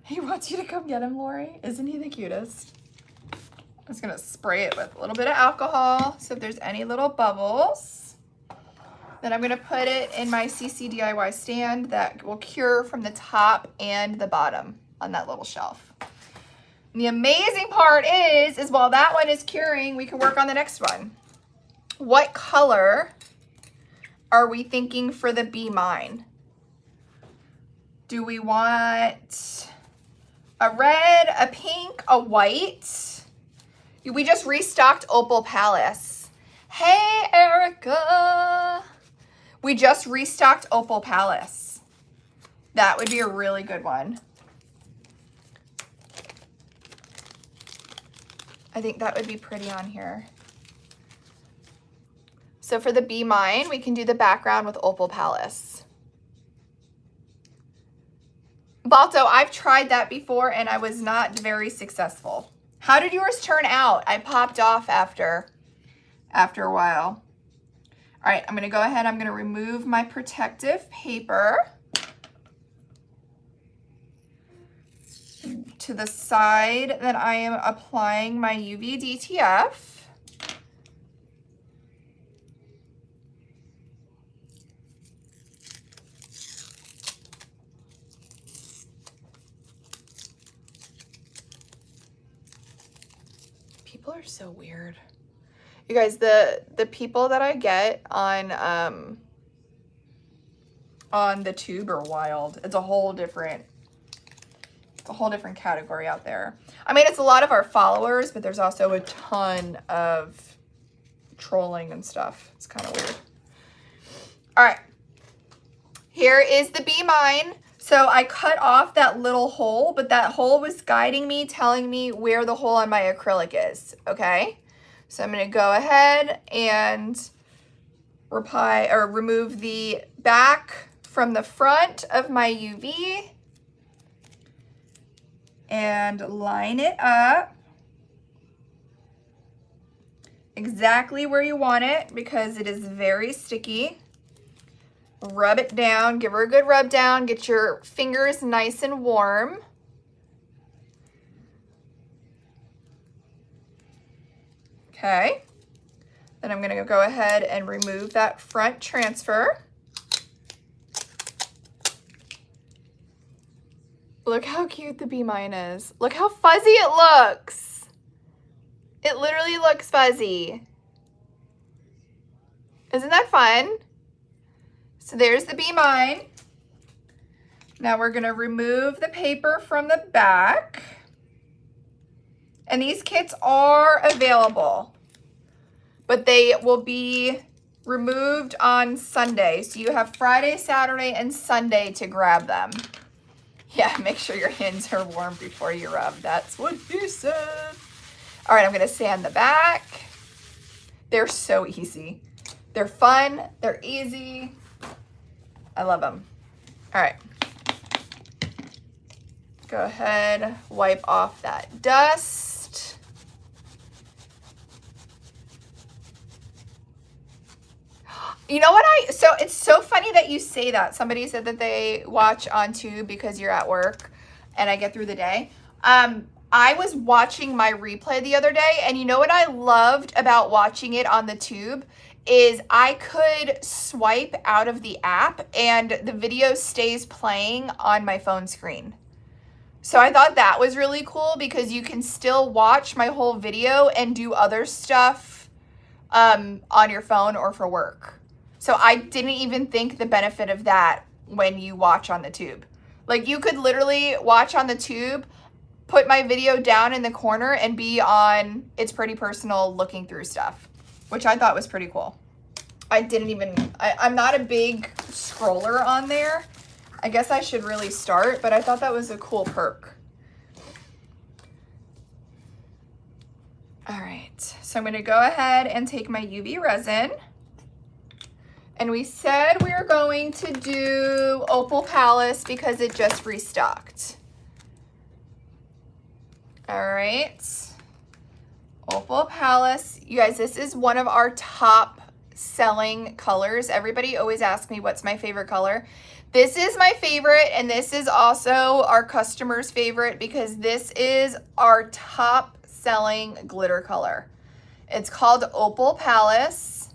He wants you to come get him, Lori. Isn't he the cutest? I'm just gonna spray it with a little bit of alcohol, so if there's any little bubbles. Then I'm gonna put it in my CC DIY stand that will cure from the top and the bottom on that little shelf. And the amazing part is while that one is curing, we can work on the next one. What color are we thinking for the Be Mine? Do we want a red, a pink, a white? We just restocked Opal Palace. Hey, Erica. We just restocked Opal Palace. That would be a really good one. I think that would be pretty on here. So for the Be Mine, we can do the background with Opal Palace. Balto, I've tried that before and I was not very successful. How did yours turn out? I popped off after a while. All right, I'm gonna go ahead, I'm gonna remove my protective paper to the side that I am applying my UV DTF. People are so weird. You guys, the people that I get on the tube are wild. It's a whole different category out there. I mean, it's a lot of our followers, but there's also a ton of trolling and stuff. It's kind of weird. All right. Here is the Be Mine. So I cut off that little hole, but that hole was guiding me, telling me where the hole on my acrylic is, okay? So I'm gonna go ahead and remove the back from the front of my UV and line it up exactly where you want it because it is very sticky. Rub it down, give her a good rub down, get your fingers nice and warm. Okay, then I'm gonna go ahead and remove that front transfer. Look how cute the Be Mine is. Look how fuzzy it looks. It literally looks fuzzy. Isn't that fun? So there's the Be Mine. Now we're gonna remove the paper from the back. And these kits are available, but they will be removed on Sunday. So you have Friday, Saturday, and Sunday to grab them. Yeah, make sure your hands are warm before you rub. That's what he said. All right, I'm gonna sand the back. They're so easy. They're fun, they're easy. I love them. All right. Go ahead, wipe off that dust. You know what so it's so funny that you say that. Somebody said that they watch on Tube because you're at work and I get through the day. I was watching my replay the other day, and you know what I loved about watching it on the Tube is I could swipe out of the app and the video stays playing on my phone screen. So I thought that was really cool because you can still watch my whole video and do other stuff on your phone or for work. So I didn't even think the benefit of that when you watch on the Tube. Like you could literally watch on the Tube, put my video down in the corner and be on It's Pretty Personal looking through stuff, which I thought was pretty cool. I'm not a big scroller on there. I guess I should really start, but I thought that was a cool perk. All right, so I'm gonna go ahead and take my UV resin. And we said we were going to do Opal Palace because it just restocked. All right, Opal Palace. You guys, this is one of our top selling colors. Everybody always asks me what's my favorite color. This is my favorite, and this is also our customer's favorite because this is our top selling glitter color. It's called Opal Palace,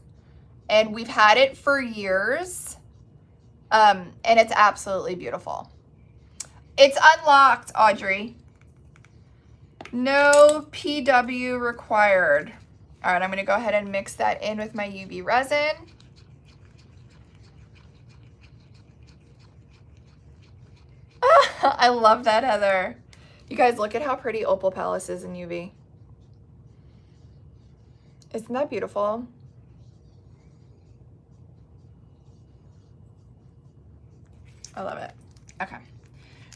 and we've had it for years, and it's absolutely beautiful. It's unlocked, Audrey. No PW required. All right, I'm gonna go ahead and mix that in with my UV resin. I love that, Heather. You guys, look at how pretty Opal Palace is in UV. Isn't that beautiful? I love it. Okay,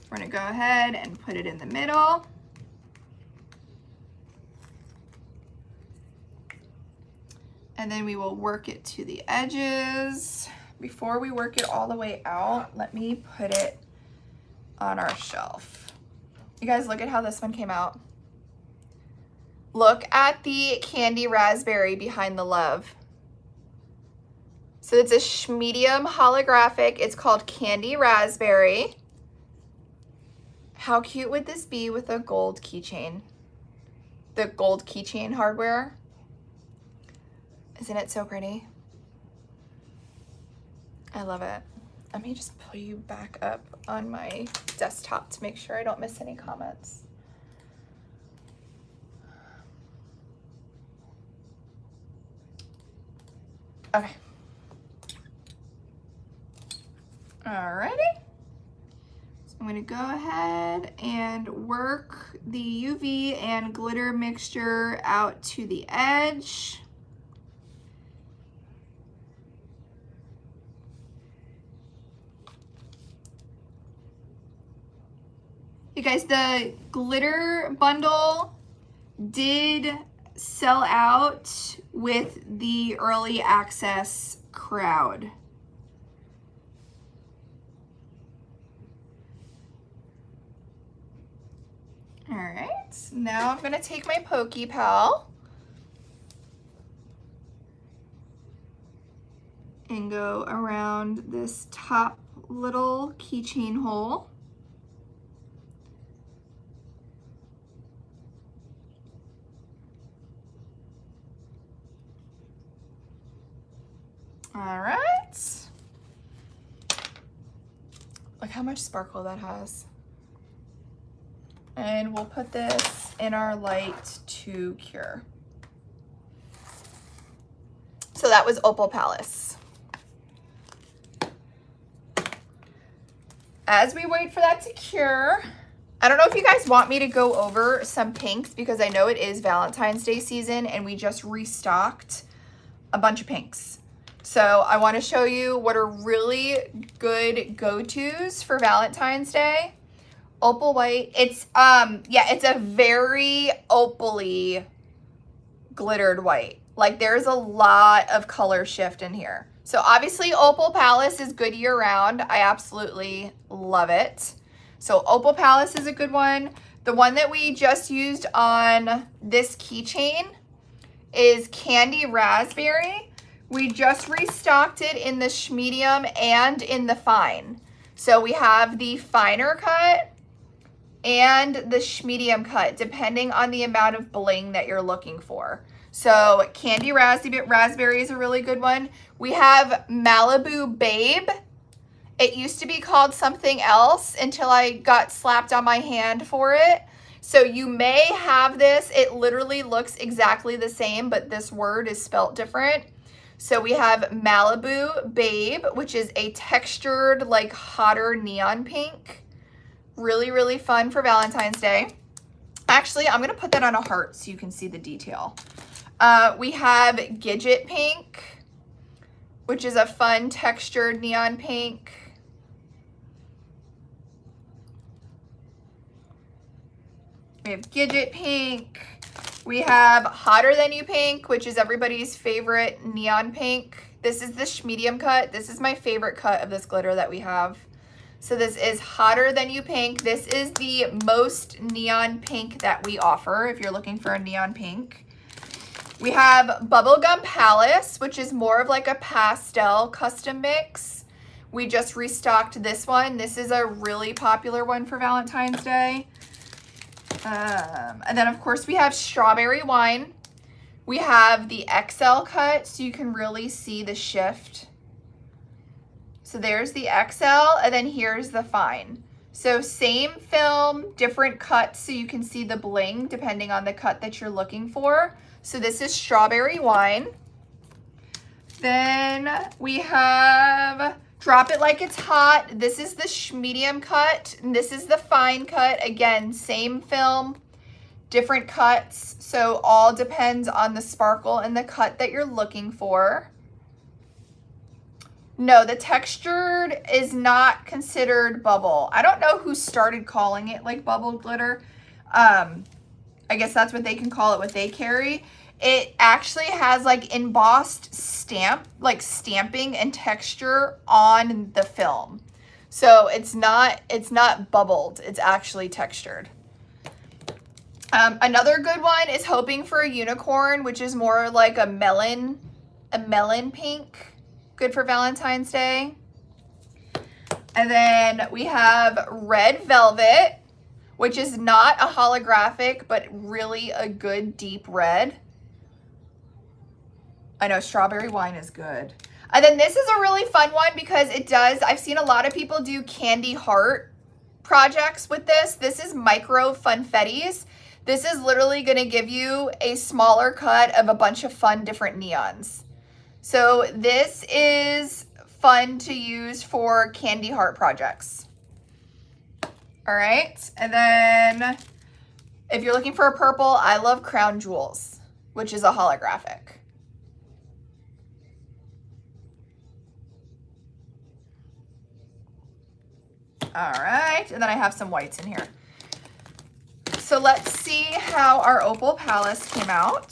we're gonna go ahead and put it in the middle. And then we will work it to the edges. Before we work it all the way out, let me put it on our shelf. You guys, look at how this one came out. Look at the candy raspberry behind the love. So it's a medium holographic. It's called Candy Raspberry. How cute would this be with a gold keychain? The gold keychain hardware. Isn't it so pretty? I love it. Let me just pull you back up on my desktop to make sure I don't miss any comments. Okay. Alrighty. So I'm gonna go ahead and work the UV and glitter mixture out to the edge. You guys, the glitter bundle did sell out with the early access crowd. All right, now I'm gonna take my Pokey Pal and go around this top little keychain hole. All right. Look how much sparkle that has. And we'll put this in our light to cure. So that was Opal Palace. As we wait for that to cure, I don't know if you guys want me to go over some pinks because I know it is Valentine's Day season and we just restocked a bunch of pinks. So I want to show you what are really good go-tos for Valentine's Day. Opal white. It's yeah, it's a very opal-y glittered white. Like there's a lot of color shift in here. So obviously Opal Palace is good year round. I absolutely love it. So Opal Palace is a good one. The one that we just used on this keychain is Candy Raspberry. We just restocked it in the medium and in the fine. So we have the finer cut and the medium cut, depending on the amount of bling that you're looking for. So Candy Raspberry is a really good one. We have Malibu Babe. It used to be called something else until I got slapped on my hand for it. So you may have this. It literally looks exactly the same, but this word is spelt different. So we have Malibu Babe, which is a textured, like hotter neon pink. Really, really fun for Valentine's Day. Actually, I'm gonna put that on a heart so you can see the detail. We have Gidget Pink, which is a fun textured neon pink. We have Gidget Pink. We have Hotter Than You Pink, which is everybody's favorite neon pink. This is the medium cut. This is my favorite cut of this glitter that we have. So this is Hotter Than You Pink. This is the most neon pink that we offer if you're looking for a neon pink. We have Bubblegum Palace, which is more of like a pastel custom mix. We just restocked this one. This is a really popular one for Valentine's Day. And then of course we have Strawberry Wine. We have the XL cut so you can really see the shift. So there's the XL and then here's the fine. So same film, different cuts so you can see the bling depending on the cut that you're looking for. So this is Strawberry Wine. Then we have Drop It Like It's Hot. This is the medium cut, and this is the fine cut. Again, same film, different cuts. So all depends on the sparkle and the cut that you're looking for. No, the textured is not considered bubble. I don't know who started calling it like bubble glitter. I guess that's what they can call it, what they carry. It actually has like embossed stamp, like stamping and texture on the film. So it's not bubbled, it's actually textured. Another good one is Hoping for a Unicorn, which is more like a melon pink. Good for Valentine's Day. And then we have Red Velvet, which is not a holographic, but really a good deep red. I know Strawberry Wine is good. And then this is a really fun one because I've seen a lot of people do candy heart projects with this. This is Micro Funfettis. This is literally gonna give you a smaller cut of a bunch of fun different neons. So this is fun to use for candy heart projects. All right, and then if you're looking for a purple, I love Crown Jewels, which is a holographic. All right, and then I have some whites in here. So let's see how our Opal Palace came out.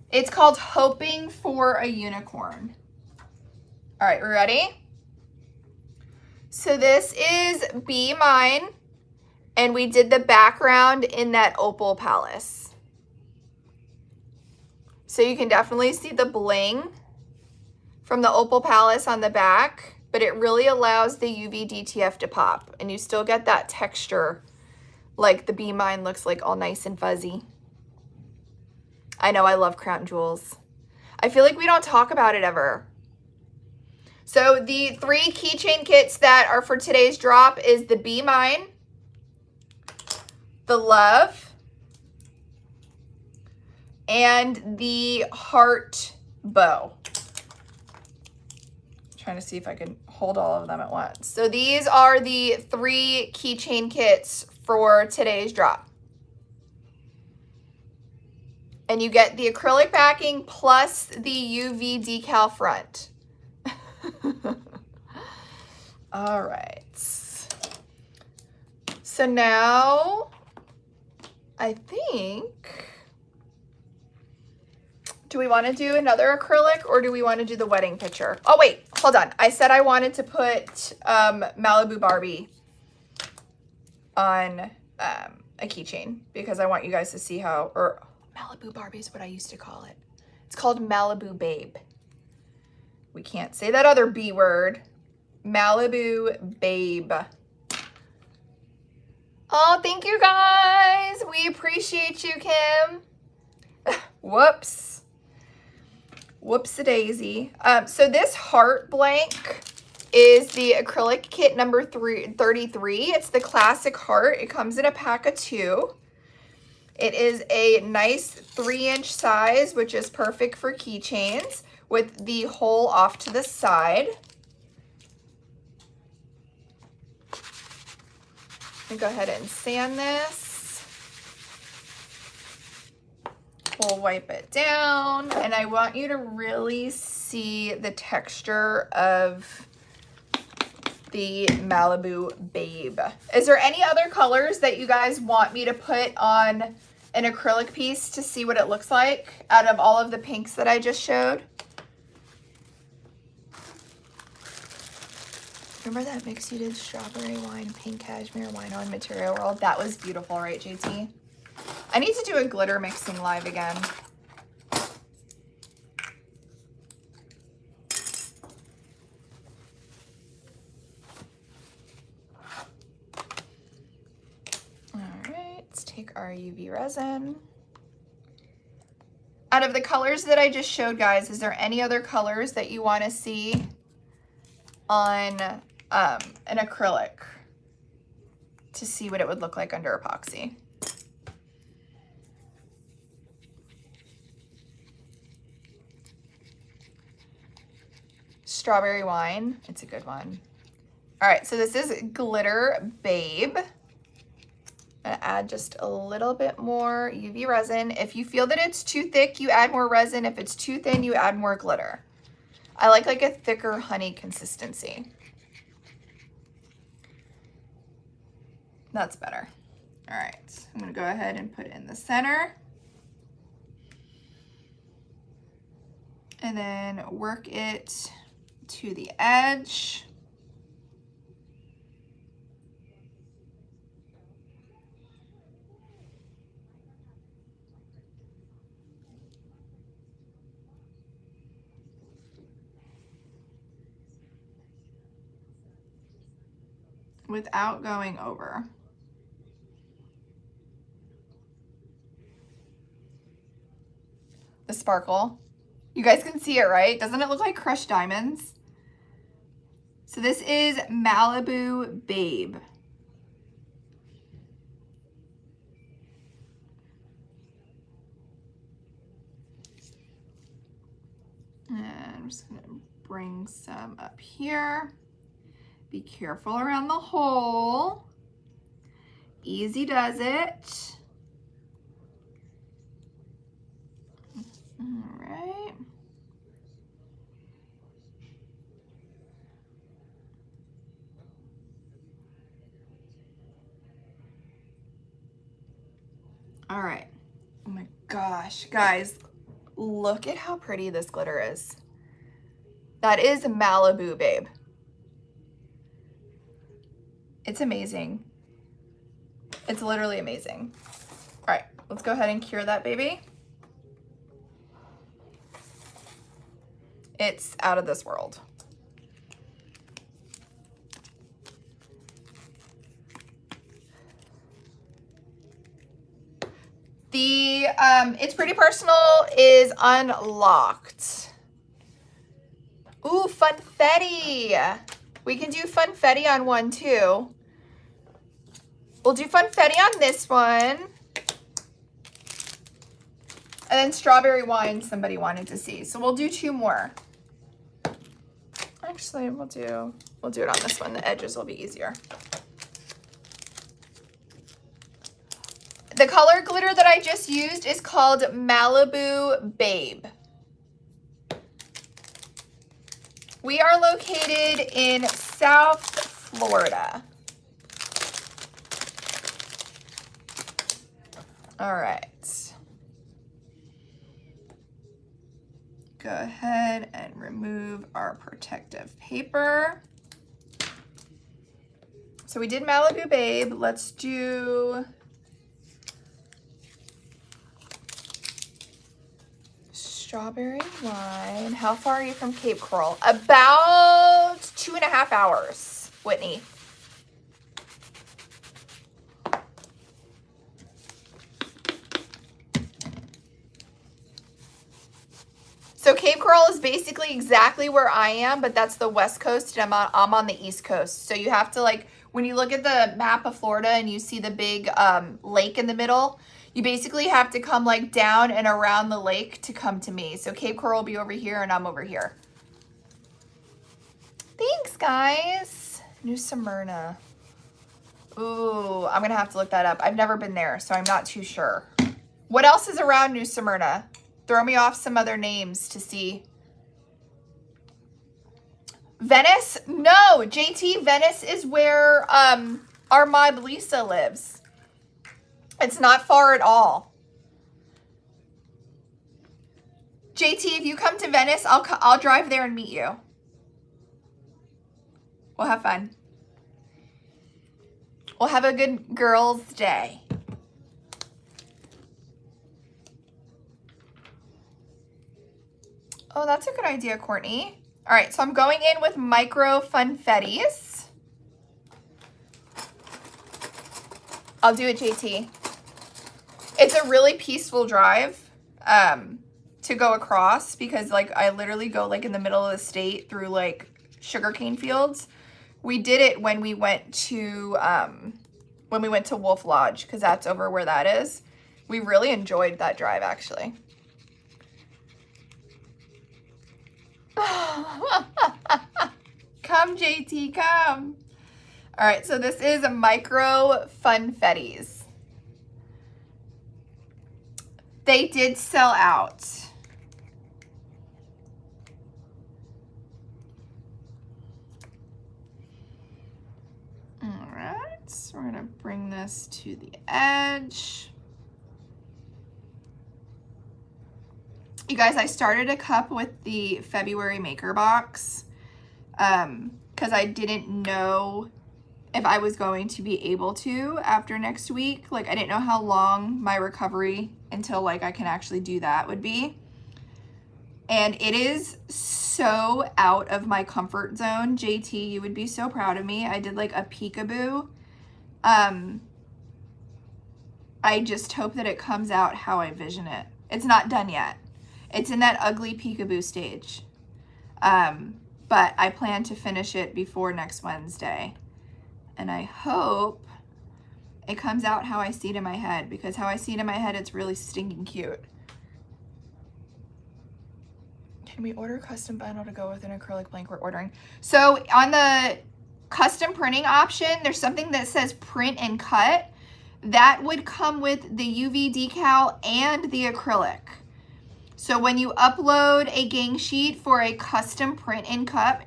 It's called Hoping for a Unicorn. All right, we're ready? So this is Be Mine, and we did the background in that Opal Palace. So you can definitely see the bling from the Opal Palace on the back, but it really allows the UV DTF to pop, and you still get that texture like the Be Mine looks like, all nice and fuzzy. I know, I love crown jewels. I feel like we don't talk about it ever. So the 3 keychain kits that are for today's drop is the Be Mine, the Love, and the Heart Bow. I'm trying to see if I can hold all of them at once. So these are the 3 keychain kits for today's drop. And you get the acrylic backing plus the UV decal front. All right. So now I think, do we want to do another acrylic or do we want to do the wedding picture? Oh, wait, hold on. I said I wanted to put Malibu Barbie on a keychain because I want you guys to see how, or Malibu Barbie is what I used to call it. It's called Malibu Babe. We can't say that other B word. Malibu Babe. Oh, thank you guys. We appreciate you, Kim. Whoops. Whoops-a-daisy. So this heart blank is the acrylic kit number 33. It's the classic heart. It comes in a pack of 2. It is a nice 3-inch size, which is perfect for keychains, with the hole off to the side. I'm gonna go ahead and sand this. We'll wipe it down, and I want you to really see the texture of the Malibu Babe. Is there any other colors that you guys want me to put on an acrylic piece to see what it looks like out of all of the pinks that I just showed? Remember that mix you did, strawberry wine, pink cashmere wine on Material World? That was beautiful, right, JT? I need to do a glitter mixing live again. All right, let's take our UV resin. Out of the colors that I just showed, guys, is there any other colors that you want to see on an acrylic to see what it would look like under epoxy? Strawberry wine, it's a good one. All right, so this is Glitter Babe. I'm gonna add just a little bit more UV resin. If you feel that it's too thick, you add more resin. If it's too thin, you add more glitter. I like a thicker honey consistency. That's better. All right, I'm gonna go ahead and put it in the center. And then work it to the edge. Without going over. The sparkle. You guys can see it, right? Doesn't it look like crushed diamonds? So this is Malibu Babe. And I'm just gonna bring some up here. Be careful around the hole. Easy does it. All right. All right. Oh my gosh, guys, look at how pretty this glitter is. That is Malibu, babe. It's amazing. It's literally amazing. All right, let's go ahead and cure that baby. It's out of this world. The It's Pretty Personal is unlocked. Ooh, funfetti. We can do funfetti on one too. We'll do funfetti on this one. And then strawberry wine somebody wanted to see. So we'll do 2 more. Actually, we'll do it on this one. The edges will be easier. The color glitter that I just used is called Malibu Babe. We are located in South Florida. All right. Go ahead and remove our protective paper. So we did Malibu Babe. Let's do strawberry wine. How far are you from Cape Coral? About 2.5 hours, Whitney. So Cape Coral is basically exactly where I am, but that's the West Coast and I'm on the East Coast. So you have to, like, when you look at the map of Florida and you see the big lake in the middle, you basically have to come like down and around the lake to come to me. So Cape Coral will be over here and I'm over here. Thanks, guys. New Smyrna. Ooh, I'm gonna have to look that up. I've never been there, so I'm not too sure. What else is around New Smyrna? Throw me off some other names to see. Venice? No, JT, Venice is where our mod Lisa lives. It's not far at all. JT, if you come to Venice, I'll drive there and meet you. We'll have fun. We'll have a good girls' day. Oh, that's a good idea, Courtney. All right, so I'm going in with micro funfettis. I'll do it, JT. It's a really peaceful drive to go across because, like, I literally go, like, in the middle of the state through, like, sugarcane fields. We did it when we went to Wolf Lodge because that's over where that is. We really enjoyed that drive, actually. Come, JT, come. All right, so this is a micro funfettis. They did sell out. All right, so we're gonna bring this to the edge. You guys, I started a cup with the February maker box because I didn't know if I was going to be able to after next week. Like, I didn't know how long my recovery until, like, I can actually do that would be. And it is so out of my comfort zone. JT, you would be so proud of me. I did, like, a peekaboo. I just hope that it comes out how I vision it. It's not done yet. It's in that ugly peekaboo stage. But I plan to finish it before next Wednesday. And I hope it comes out how I see it in my head, because how I see it in my head, it's really stinking cute. Can we order custom vinyl to go with an acrylic blank we're ordering? So on the custom printing option, there's something that says print and cut. That would come with the UV decal and the acrylic. So when you upload a gang sheet for a custom print and cut,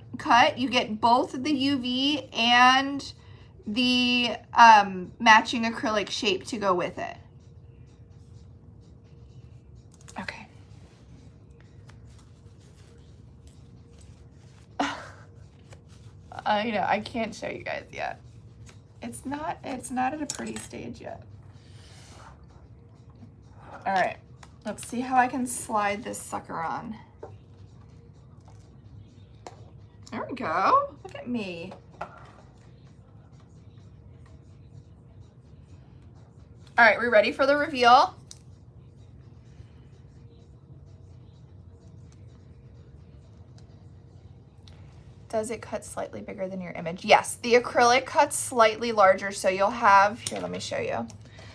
you get both the UV and the matching acrylic shape to go with it. I know, I can't show you guys yet. It's not at a pretty stage yet. All right, let's see how I can slide this sucker on. There we go. Look at me. All right, we ready for the reveal? Does it cut slightly bigger than your image? Yes, the acrylic cuts slightly larger, so you'll have, here, let me show you.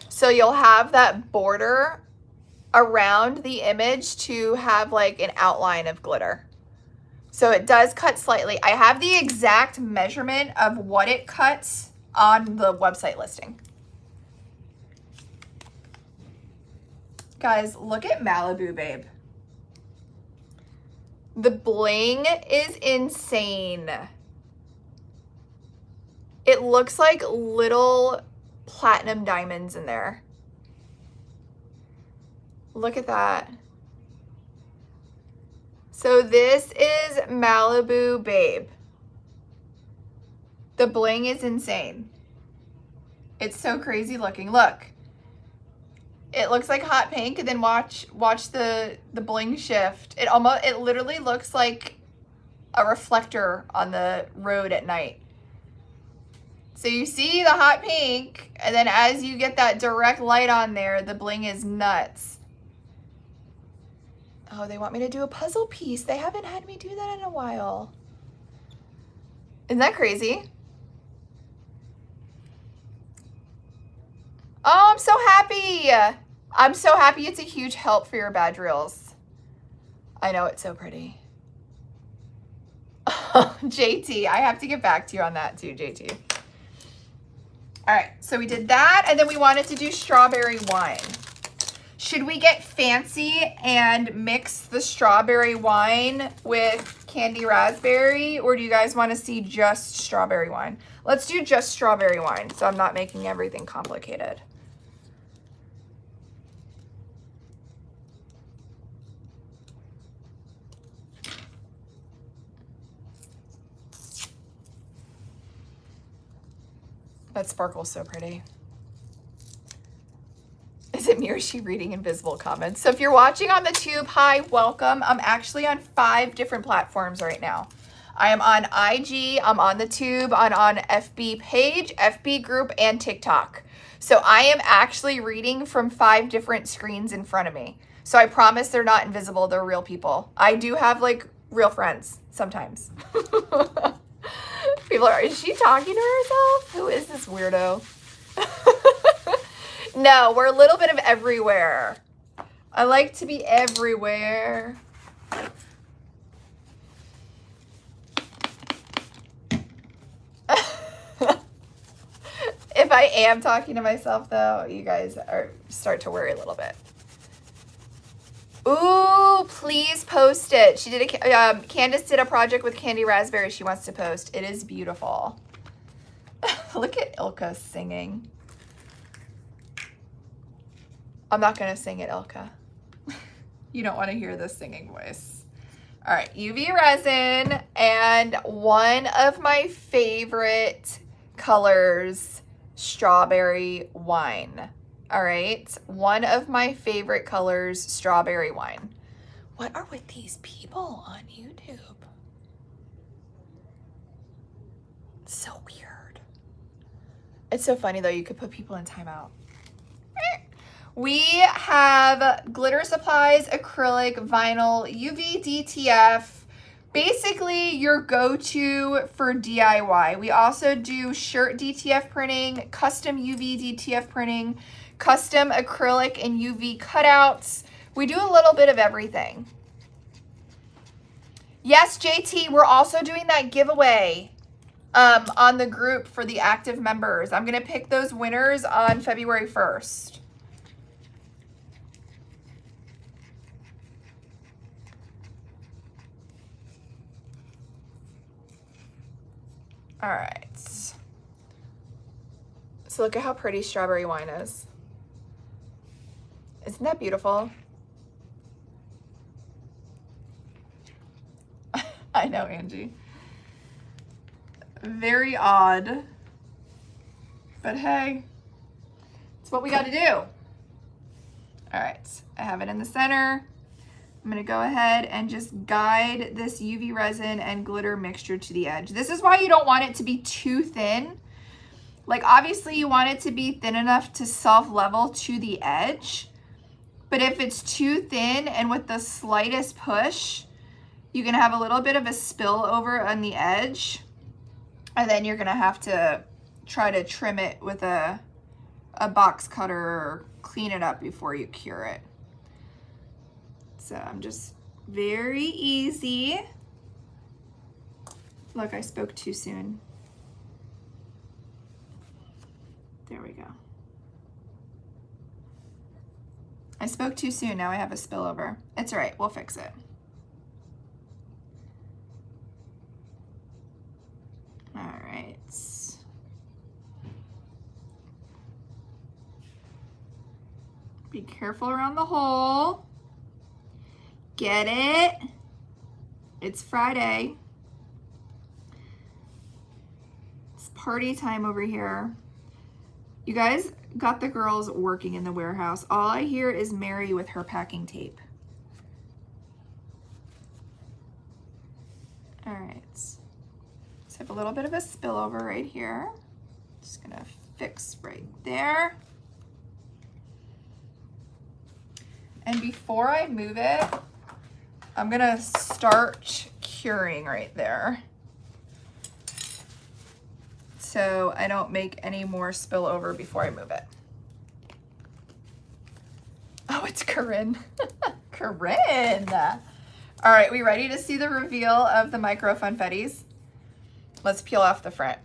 So you'll have that border around the image to have like an outline of glitter. So it does cut slightly. I have the exact measurement of what it cuts on the website listing. Guys, look at Malibu, babe. The bling is insane. It looks like little platinum diamonds in there. Look at that. So this is Malibu, babe. The bling is insane. It's so crazy looking. Look. It looks like hot pink, and then watch the bling shift. It literally looks like a reflector on the road at night. So you see the hot pink, and then as you get that direct light on there, the bling is nuts. Oh, they want me to do a puzzle piece. They haven't had me do that in a while. Isn't that crazy? Oh, I'm so happy. I'm so happy. It's a huge help for your badge reels. I know, it's so pretty. JT, I have to get back to you on that too, JT. All right, so we did that, and then we wanted to do strawberry wine. Should we get fancy and mix the strawberry wine with candy raspberry, or do you guys want to see just strawberry wine? Let's do just strawberry wine, so I'm not making everything complicated. That sparkle's so pretty. Is it me or is she reading invisible comments? So if you're watching on the tube, hi, welcome. I'm actually on 5 different platforms right now. I am on IG, I'm on the tube, I'm on FB page, FB group, and TikTok. So I am actually reading from 5 different screens in front of me. So I promise they're not invisible, they're real people. I do have like real friends sometimes. People are, is she talking to herself? Who is this weirdo? No, we're a little bit of everywhere. I like to be everywhere. If I am talking to myself though, you guys start to worry a little bit. Ooh, please post it. She did Candace did a project with Candy Raspberry she wants to post. It is beautiful. Look at Ilka singing. I'm not going to sing it, Ilka. You don't want to hear this singing voice. All right, UV resin and one of my favorite colors, strawberry wine. All right, one of my favorite colors, strawberry wine. What are with these people on YouTube? It's so weird. It's so funny though, you could put people in timeout. We have glitter supplies, acrylic, vinyl, UV DTF, basically your go-to for DIY. We also do shirt DTF printing, custom UV DTF printing, custom acrylic and UV cutouts. We do a little bit of everything. Yes, JT, we're also doing that giveaway on the group for the active members. I'm gonna pick those winners on February 1st. All right. So look at how pretty strawberry wine is. Isn't that beautiful? I know, Angie. very odd. But hey, it's what we got to do. All right, I have it in the center. I'm gonna go ahead and just guide this UV resin and glitter mixture to the edge. This is why you don't want it to be too thin. Like obviously you want it to be thin enough to self-level to the edge, but if it's too thin and with the slightest push, you can have a little bit of a spill over on the edge, and then you're gonna have to try to trim it with a box cutter or clean it up before you cure it. So I'm just very easy. Look, I spoke too soon. There we go. I spoke too soon, now I have a spillover. It's all right, we'll fix it. All right. Be careful around the hole. Get it? It's Friday. It's party time over here. You guys got the girls working in the warehouse. All I hear is Mary with her packing tape. All right. So I have a little bit of a spillover right here. Just gonna fix right there. And before I move it, I'm gonna start curing right there, so I don't make any more spillover before I move it. Oh, it's Corinne. Corinne. All right, we ready to see the reveal of the micro funfettis? Let's peel off the front.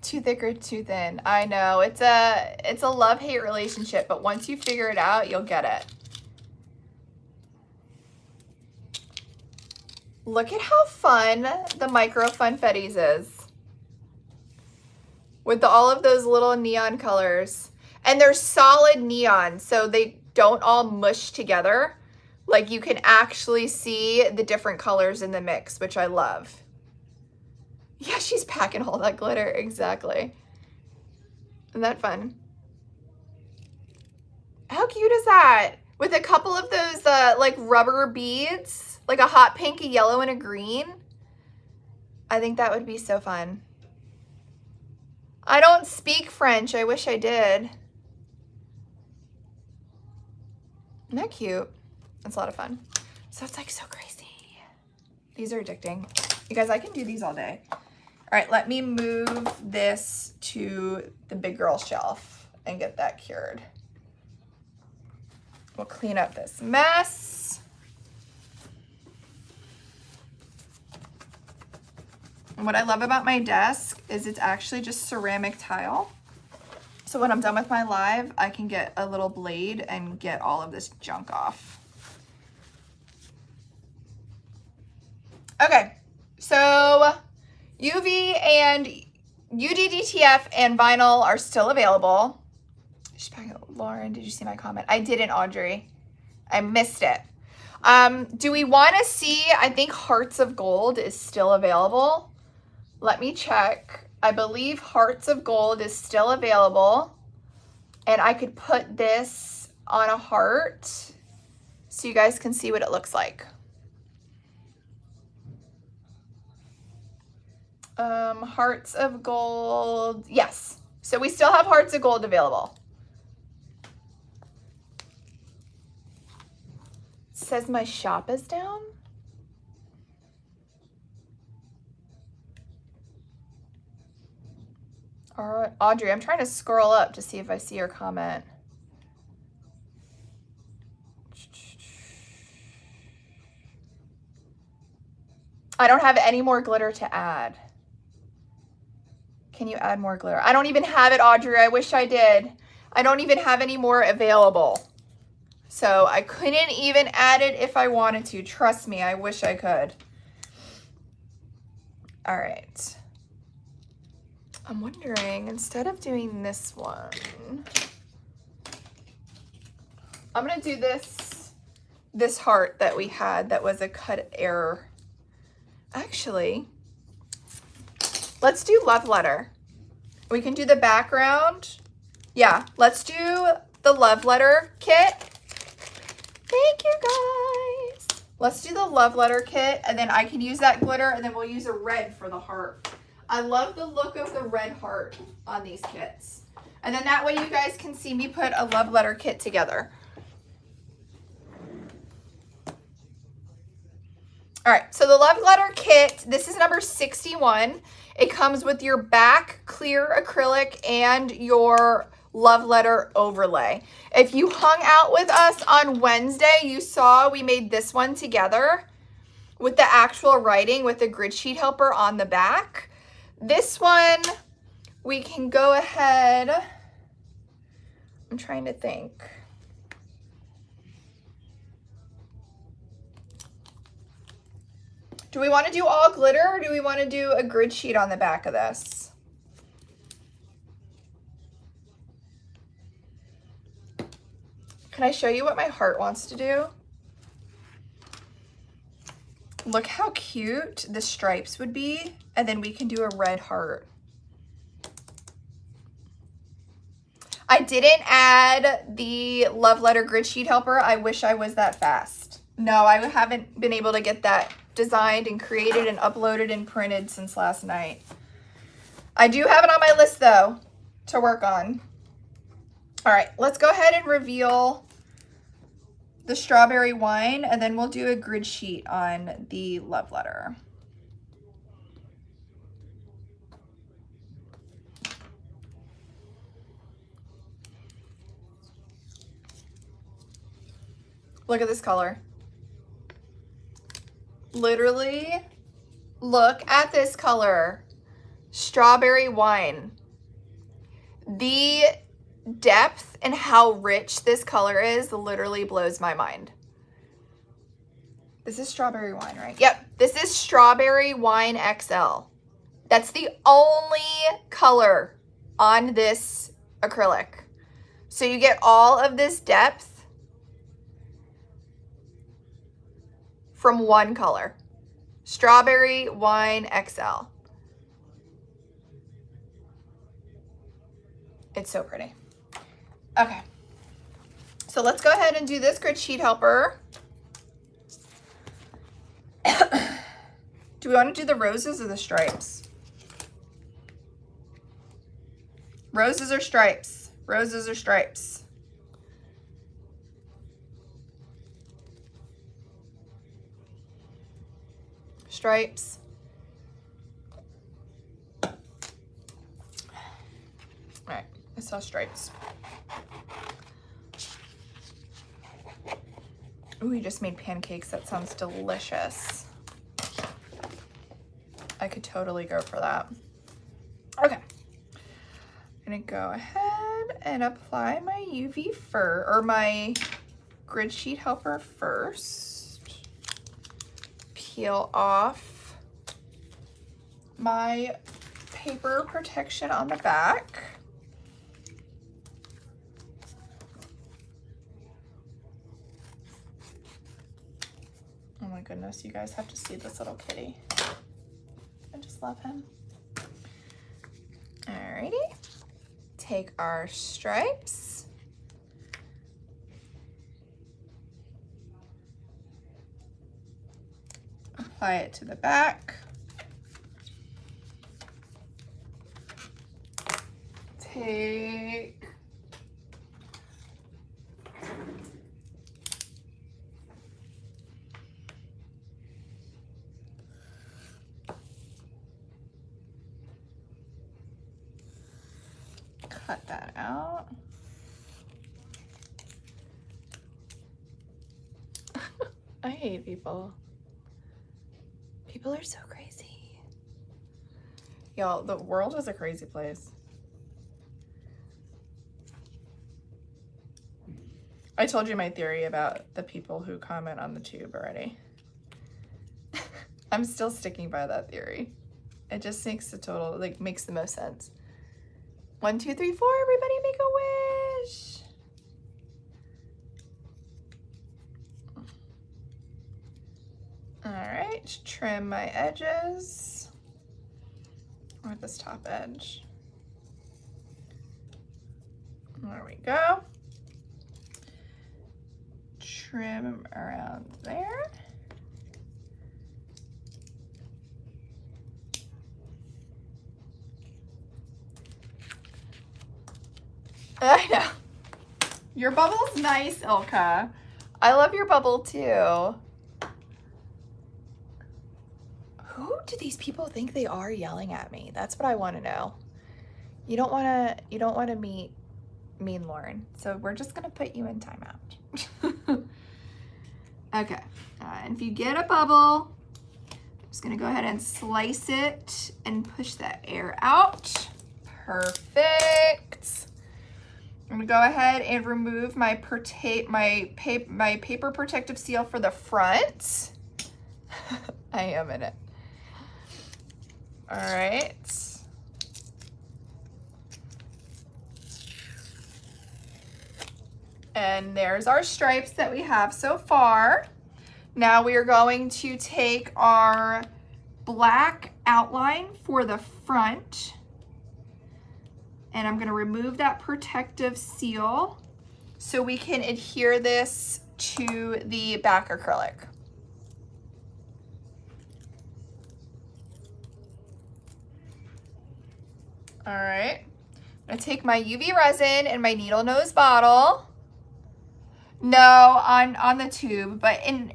Too thick or too thin? I know, it's a love-hate relationship, but once you figure it out, you'll get it. Look at how fun the micro funfettis is. With all of those little neon colors. And they're solid neon, so they don't all mush together. Like you can actually see the different colors in the mix, which I love. Yeah, she's packing all that glitter, exactly. Isn't that fun? How cute is that? With a couple of those like rubber beads, like a hot pink, a yellow, and a green. I think that would be so fun. I don't speak French, I wish I did. Isn't that cute? That's a lot of fun. So it's like so crazy. These are addicting. You guys, I can do these all day. All right, let me move this to the big girl shelf and get that cured. We'll clean up this mess. And what I love about my desk is it's actually just ceramic tile. So when I'm done with my live, I can get a little blade and get all of this junk off. Okay, so UV and UDDTF and vinyl are still available. Lauren, did you see my comment? I didn't, Audrey. I missed it. Do we want to see, I think Hearts of Gold is still available. Let me check. I believe Hearts of Gold is still available. And I could put this on a heart so you guys can see what it looks like. Hearts of Gold, yes. So we still have Hearts of Gold available. It says my shop is down. All right, Audrey, I'm trying to scroll up to see if I see your comment. I don't have any more glitter to add. Can you add more glitter? I don't even have it, Audrey. I wish I did. I don't even have any more available. So I couldn't even add it if I wanted to. Trust me, I wish I could. All right. I'm wondering, instead of doing this one, I'm gonna do this heart that we had that was a cut error. Actually, let's do love letter. We can do the background. Yeah, let's do the love letter kit. Thank you guys. Let's do the love letter kit, and then I can use that glitter, and then we'll use a red for the heart. I love the look of the red heart on these kits. And then that way you guys can see me put a love letter kit together. All right, so the love letter kit, this is number 61. It comes with your back clear acrylic and your love letter overlay. If you hung out with us on Wednesday, you saw we made this one together with the actual writing with the grid sheet helper on the back. This one, we can go ahead. I'm trying to think. Do we want to do all glitter, or do we want to do a grid sheet on the back of this? Can I show you what my heart wants to do? Look how cute the stripes would be, and then we can do a red heart. I didn't add the love letter grid sheet helper. I wish I was that fast. No, I haven't been able to get that designed and created and uploaded and printed since last night. I do have it on my list though to work on. All right, let's go ahead and reveal the strawberry wine, and then we'll do a grid sheet on the love letter. Look at this color. Literally, look at this color. Strawberry wine. The depth and how rich this color is literally blows my mind. This is strawberry wine, right? Yep, this is strawberry wine XL. That's the only color on this acrylic. So you get all of this depth from one color. Strawberry wine XL. It's so pretty. Okay, so let's go ahead and do this grid sheet helper. Do we want to do the roses or the stripes? Roses or stripes? Roses or stripes? Stripes. All right, I saw stripes. Ooh, we just made pancakes. That sounds delicious. I could totally go for that. Okay. I'm gonna go ahead and apply my UV or my grid sheet helper first. Peel off my paper protection on the back. Oh my goodness, you guys have to see this little kitty. I just love him. Alrighty, take our stripes. Apply it to the back. Take cut that out. I hate people. People are so crazy. Y'all, the world is a crazy place. I told you my theory about the people who comment on the tube already. I'm still sticking by that theory. It just makes the total, like, makes the most sense. 1, 2, 3, 4, everybody make a wish. All right, trim my edges, or this top edge. There we go. Trim around there. I know. Your bubble's nice, Ilka. I love your bubble too. Who do these people think they are yelling at me? That's what I want to know. You don't want to meet Mean Lauren. So we're just going to put you in timeout. Okay. And if you get a bubble, I'm just going to go ahead and slice it and push that air out. Perfect. I'm going to go ahead and remove my paper protective seal for the front. I am in it. All right. And there's our stripes that we have so far. Now we are going to take our black outline for the front, and I'm going to remove that protective seal so we can adhere this to the back acrylic. All right, I'm going to take my UV resin and my needle nose bottle. No, on the tube, but in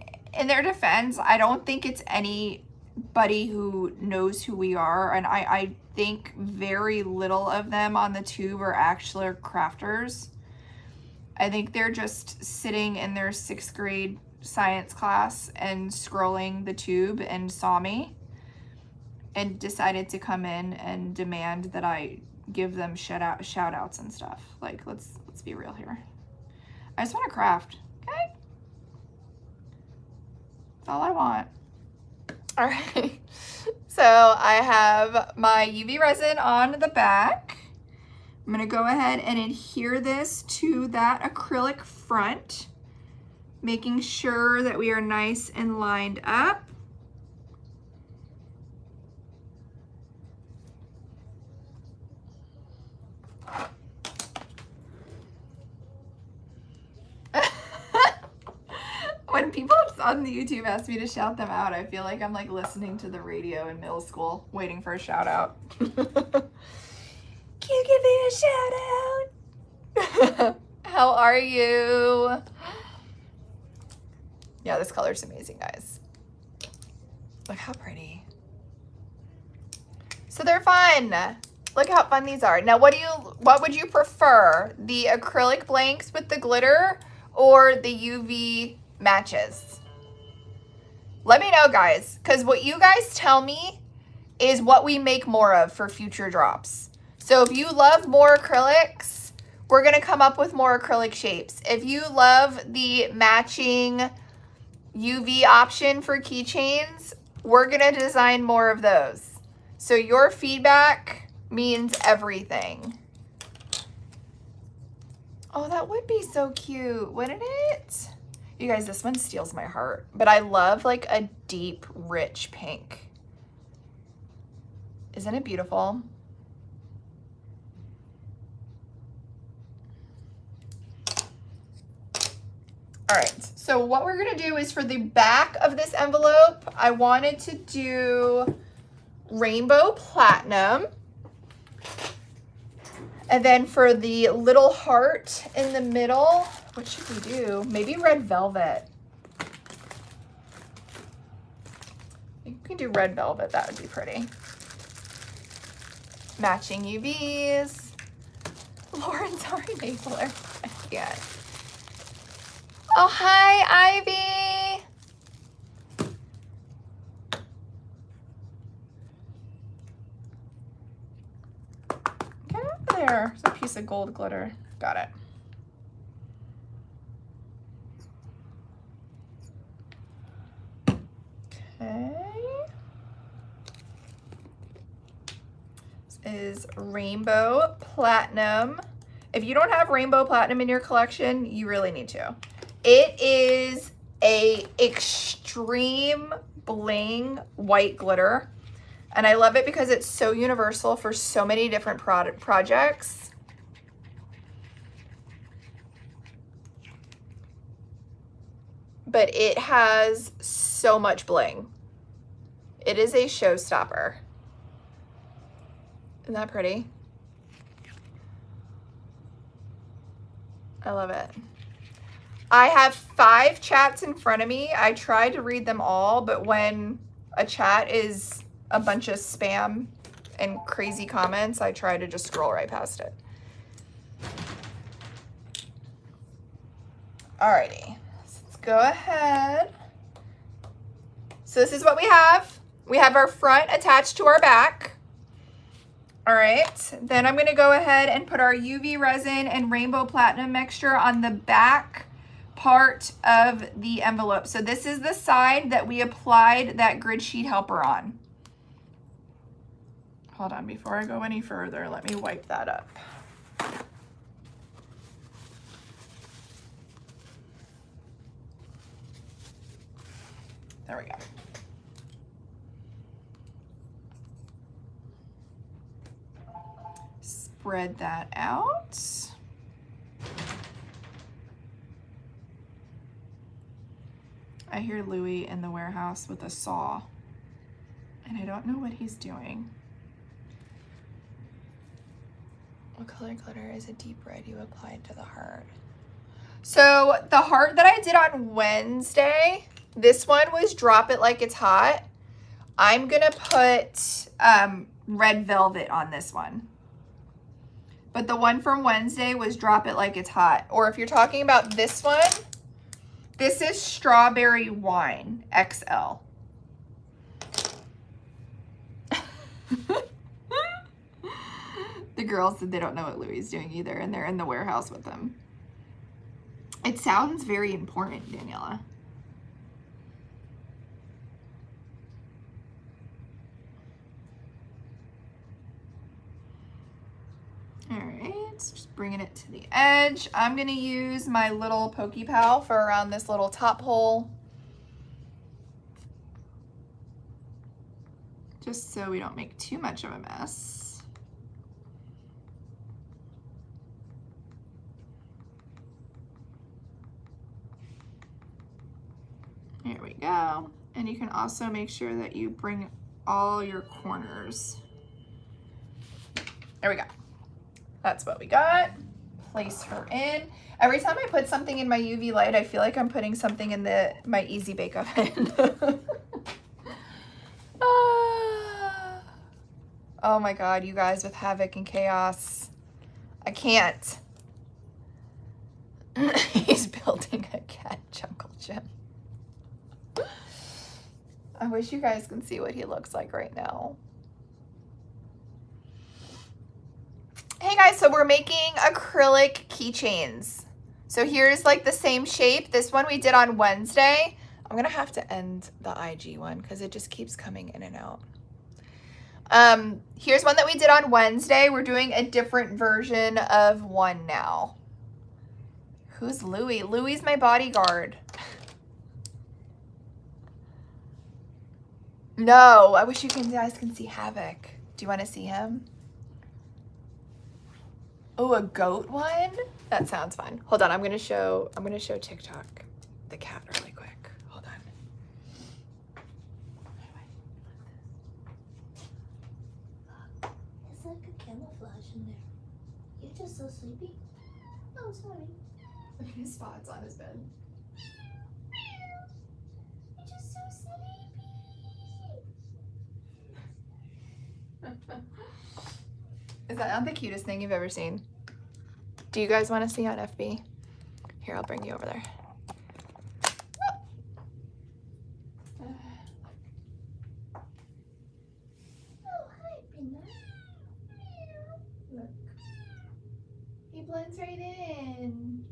their defense, I don't think it's anybody who knows who we are, and I think very little of them on the tube are actually crafters. I think they're just sitting in their 6th grade science class and scrolling the tube and saw me and decided to come in and demand that I give them shout outs and stuff. Like, let's be real here. I just want to craft, okay? That's all I want. All right, so I have my UV resin on the back. I'm gonna go ahead and adhere this to that acrylic front, making sure that we are nice and lined up. When people on the YouTube ask me to shout them out, I feel like I'm like listening to the radio in middle school, waiting for a shout out. Can you give me a shout out? How are you? Yeah, this color's amazing, guys. Look how pretty. So they're fun. Look how fun these are. Now, what would you prefer? The acrylic blanks with the glitter or the UV matches? Let me know, guys, because what you guys tell me is what we make more of for future drops. So if you love more acrylics, we're going to come up with more acrylic shapes. If you love the matching UV option for keychains, we're going to design more of those. So your feedback means everything. Oh, that would be so cute, wouldn't it? You guys, this one steals my heart, but I love like a deep, rich pink. Isn't it beautiful? All right, so what we're gonna do is for the back of this envelope, I wanted to do rainbow platinum. And then for the little heart in the middle, what should we do? Maybe red velvet. I think we can do red velvet, that would be pretty. Matching UVs. Lauren's our enabler. I can't. Oh, hi, Ivy. Get out there. There's a piece of gold glitter. Got it. Okay. This is rainbow platinum. If you don't have rainbow platinum in your collection, you really need to. It is a extreme bling white glitter. And I love it because it's so universal for so many different projects. But it has so much bling. It is a showstopper. Isn't that pretty? I love it. I have 5 chats in front of me. I tried to read them all, but when a chat is a bunch of spam and crazy comments, I try to just scroll right past it. Alrighty, so let's go ahead. So this is what we have. We have our front attached to our back. All right, then I'm gonna go ahead and put our UV resin and rainbow platinum mixture on the back part of the envelope. So this is the side that we applied that grid sheet helper on. Hold on, before I go any further, let me wipe that up. There we go. Spread that out. I hear Louis in the warehouse with a saw, and I don't know what he's doing. What color glitter is a deep red you applied to the heart? So the heart that I did on Wednesday, this one was Drop It Like It's Hot. I'm gonna put red velvet on this one. But the one from Wednesday was Drop It Like It's Hot. Or if you're talking about this one, this is Strawberry Wine XL. The girls said they don't know what Louis is doing either, and they're in the warehouse with him. It sounds very important, Daniela. All right, just bringing it to the edge. I'm gonna use my little Pokey Pal for around this little top hole. Just so we don't make too much of a mess. There we go. And you can also make sure that you bring all your corners. There we go. That's what we got. Place her in. Every time I put something in my UV light, I feel like I'm putting something in my Easy Bake Oven. Oh my God, you guys with Havoc and Chaos. I can't. He's building a cat jungle gym. I wish you guys can see what he looks like right now. Hey guys, so we're making acrylic keychains. So here's like the same shape. This one we did on Wednesday. I'm gonna have to end the IG one because it just keeps coming in and out. Here's one that we did on Wednesday. We're doing a different version of one now. Who's Louis? Louis's my bodyguard. No, I wish you guys can see Havoc. Do you want to see him? Oh, a goat one? That sounds fun. Hold on, I'm gonna show TikTok the cat really quick. Hold on. It's like a camouflage in there. You're just so sleepy. Oh, sorry. His spots on his bed. You're just so sleepy. Is that not the cutest thing you've ever seen? Do you guys want to see on FB? Here, I'll bring you over there. Oh, hi, Peanut. Look. He blends right in.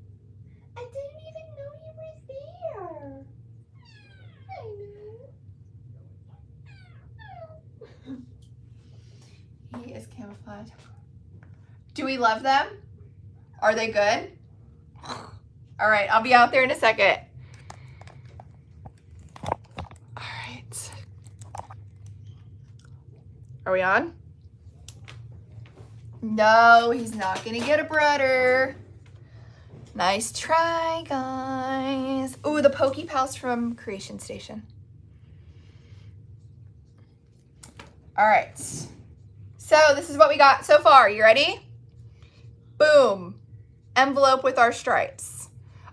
I didn't even know you were there. I know. He is camouflage. Do we love them? Are they good? All right, I'll be out there in a second. Are we on? No, he's not gonna get a brother. Nice try, guys. Ooh, the Pokey Pals from Creation Station. All right. So this is what we got so far. You ready? Boom. Envelope with our stripes.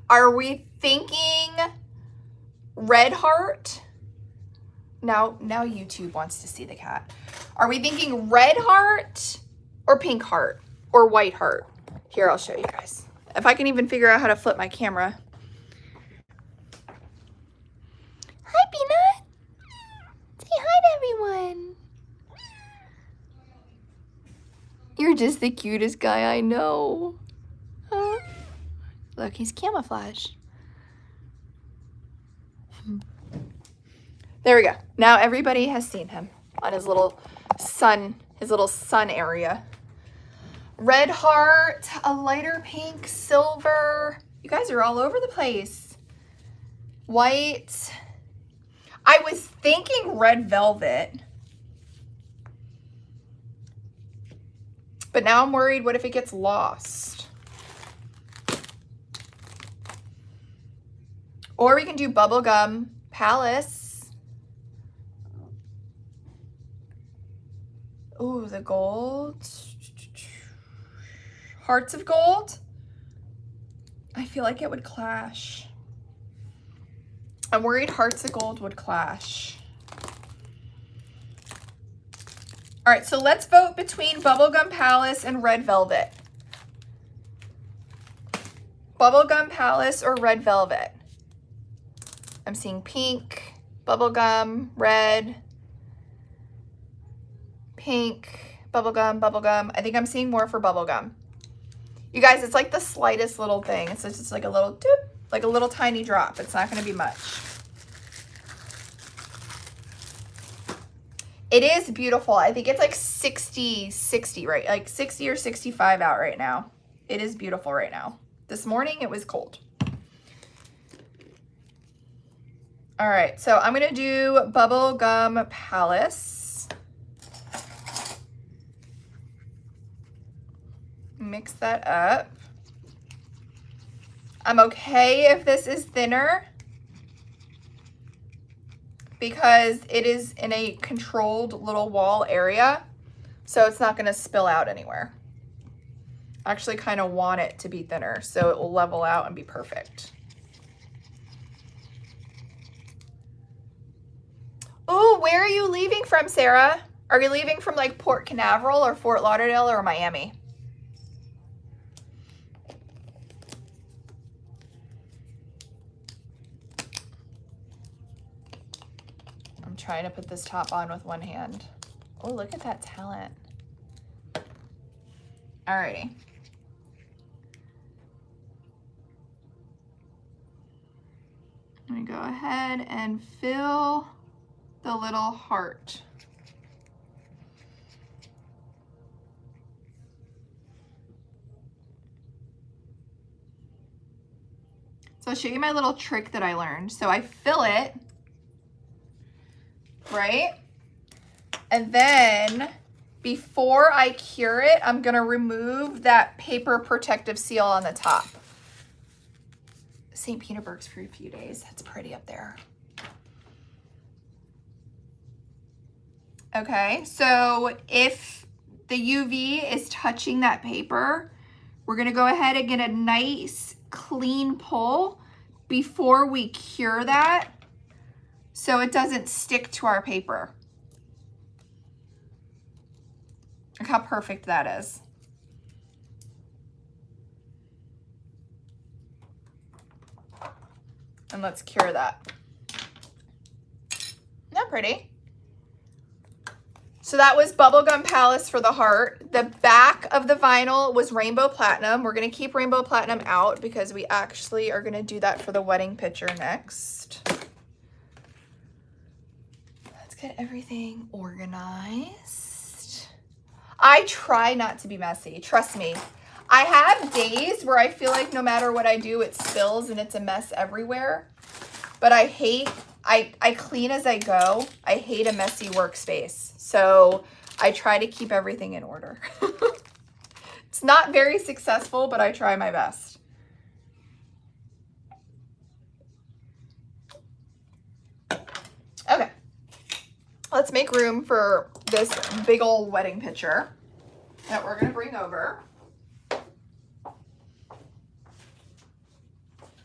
Are we thinking red heart? Now YouTube wants to see the cat. Are we thinking red heart or pink heart or white heart? Here, I'll show you guys. If I can even figure out how to flip my camera. Hi, Peanut. Say hi to everyone. You're just the cutest guy I know. Huh? Look, he's camouflage. There we go. Now everybody has seen him on his little sun area. Red heart, a lighter pink, silver. You guys are all over the place. White. I was thinking red velvet. But now I'm worried, what if it gets lost? Or we can do bubblegum palace. Ooh, the gold. Hearts of gold. I feel like it would clash. I'm worried hearts of gold would clash. All right, so let's vote between bubblegum palace and red velvet. Bubblegum palace or red velvet? I'm seeing pink, bubblegum, red, pink, bubblegum, bubblegum. I think I'm seeing more for bubblegum. You guys, it's like the slightest little thing. It's just like a little doop, like a little tiny drop. It's not going to be much. It is beautiful. I think it's like 60, right? Like 60 or 65 out right now. It is beautiful right now. This morning it was cold. All right, so I'm going to do bubblegum palace. Mix that up. I'm okay if this is thinner because it is in a controlled little wall area, so it's not going to spill out anywhere. I actually kind of want it to be thinner so it will level out and be perfect. Ooh, where are you leaving from, Sarah? Are you leaving from like Port Canaveral or Fort Lauderdale or Miami? I'm trying to put this top on with one hand. Oh, look at that talent. Alrighty. I'm gonna go ahead and fill the little heart. So I'll show you my little trick that I learned. So I fill it, right? And then before I cure it, I'm gonna remove that paper protective seal on the top. St. Petersburg's for a few days. That's pretty up there. Okay, so if the UV is touching that paper, we're gonna go ahead and get a nice clean pull before we cure that so it doesn't stick to our paper. Look how perfect that is. And let's cure that. Isn't that pretty? So that was Bubblegum Palace for the heart. The back of the vinyl was Rainbow Platinum. We're gonna keep Rainbow Platinum out because we actually are gonna do that for the wedding picture next. Let's get everything organized. I try not to be messy, trust me. I have days where I feel like no matter what I do, it spills and it's a mess everywhere. But I clean as I go. I hate a messy workspace. So I try to keep everything in order. It's not very successful, but I try my best. Okay, let's make room for this big old wedding picture that we're gonna bring over.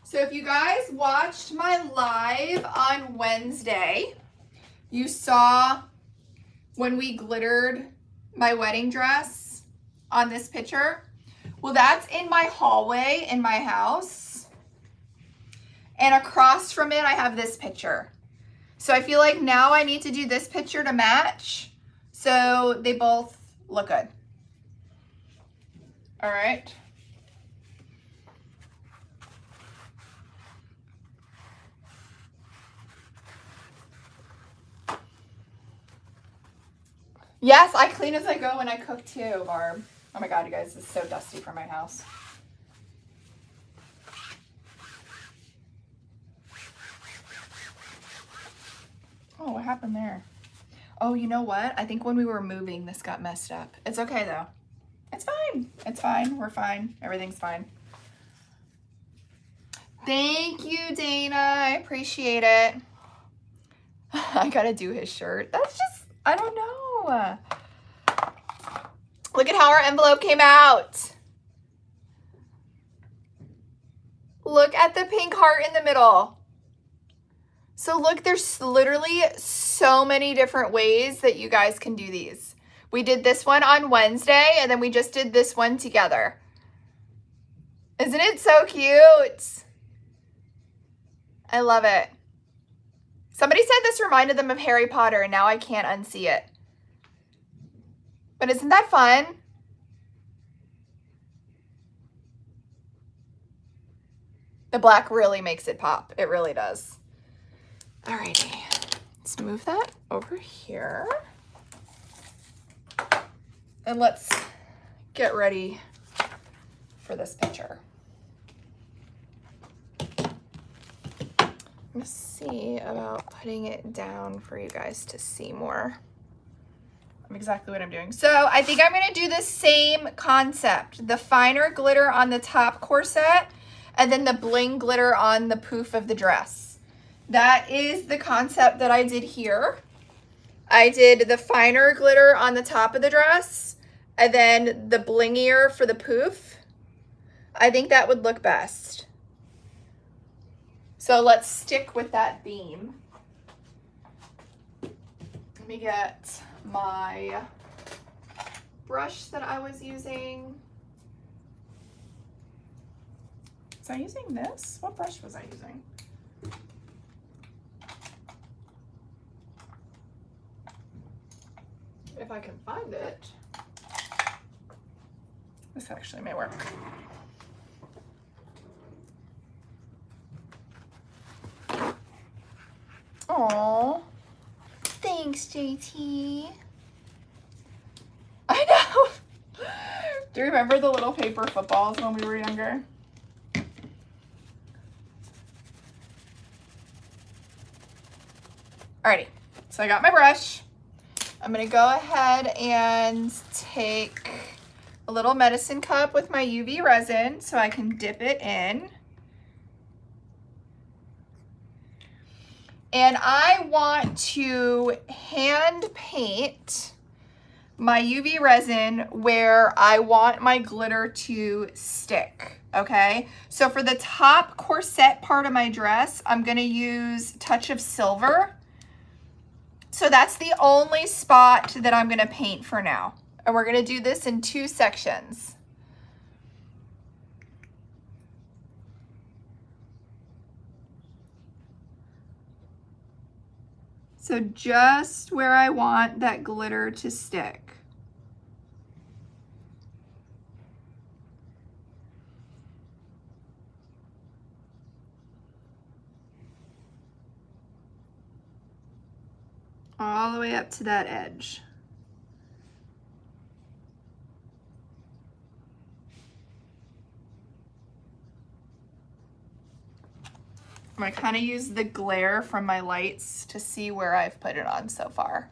So if you guys watched my live on Wednesday, you saw when we glittered my wedding dress on this picture. Well, that's in my hallway in my house. And across from it, I have this picture. So I feel like now I need to do this picture to match so they both look good. All right. Yes, I clean as I go when I cook too, Barb. Oh my God, you guys, it's so dusty from my house. Oh, what happened there? Oh, you know what? I think when we were moving, this got messed up. It's okay though. It's fine. It's fine. We're fine. Everything's fine. Thank you, Dana. I appreciate it. I gotta do his shirt. That's just, I don't know. Look at how our envelope came out. Look at the pink heart in the middle. So look, there's literally so many different ways that you guys can do these. We did this one on Wednesday, and then we just did this one together. Isn't it so cute? I love it. Somebody said this reminded them of Harry Potter, and now I can't unsee it. But isn't that fun? The black really makes it pop. It really does. Alrighty, let's move that over here. And let's get ready for this picture. Let's see about putting it down for you guys to see more of exactly what I'm doing. So I think I'm gonna do the same concept. The finer glitter on the top corset and then the bling glitter on the poof of the dress. That is the concept that I did here. I did the finer glitter on the top of the dress and then the blingier for the poof. I think that would look best. So let's stick with that theme. Let me get my brush that I was using. Was I using this? What brush was I using? If I can find it. This actually may work. Aww. Thanks, JT. I know. Do you remember the little paper footballs when we were younger? Alrighty, so I got my brush. I'm gonna go ahead and take a little medicine cup with my UV resin so I can dip it in. And I want to hand paint my UV resin where I want my glitter to stick, okay? So for the top corset part of my dress, I'm gonna use Touch of Silver. So that's the only spot that I'm gonna paint for now. And we're gonna do this in 2 sections. So just where I want that glitter to stick. All the way up to that edge. I'm gonna kind of use the glare from my lights to see where I've put it on so far.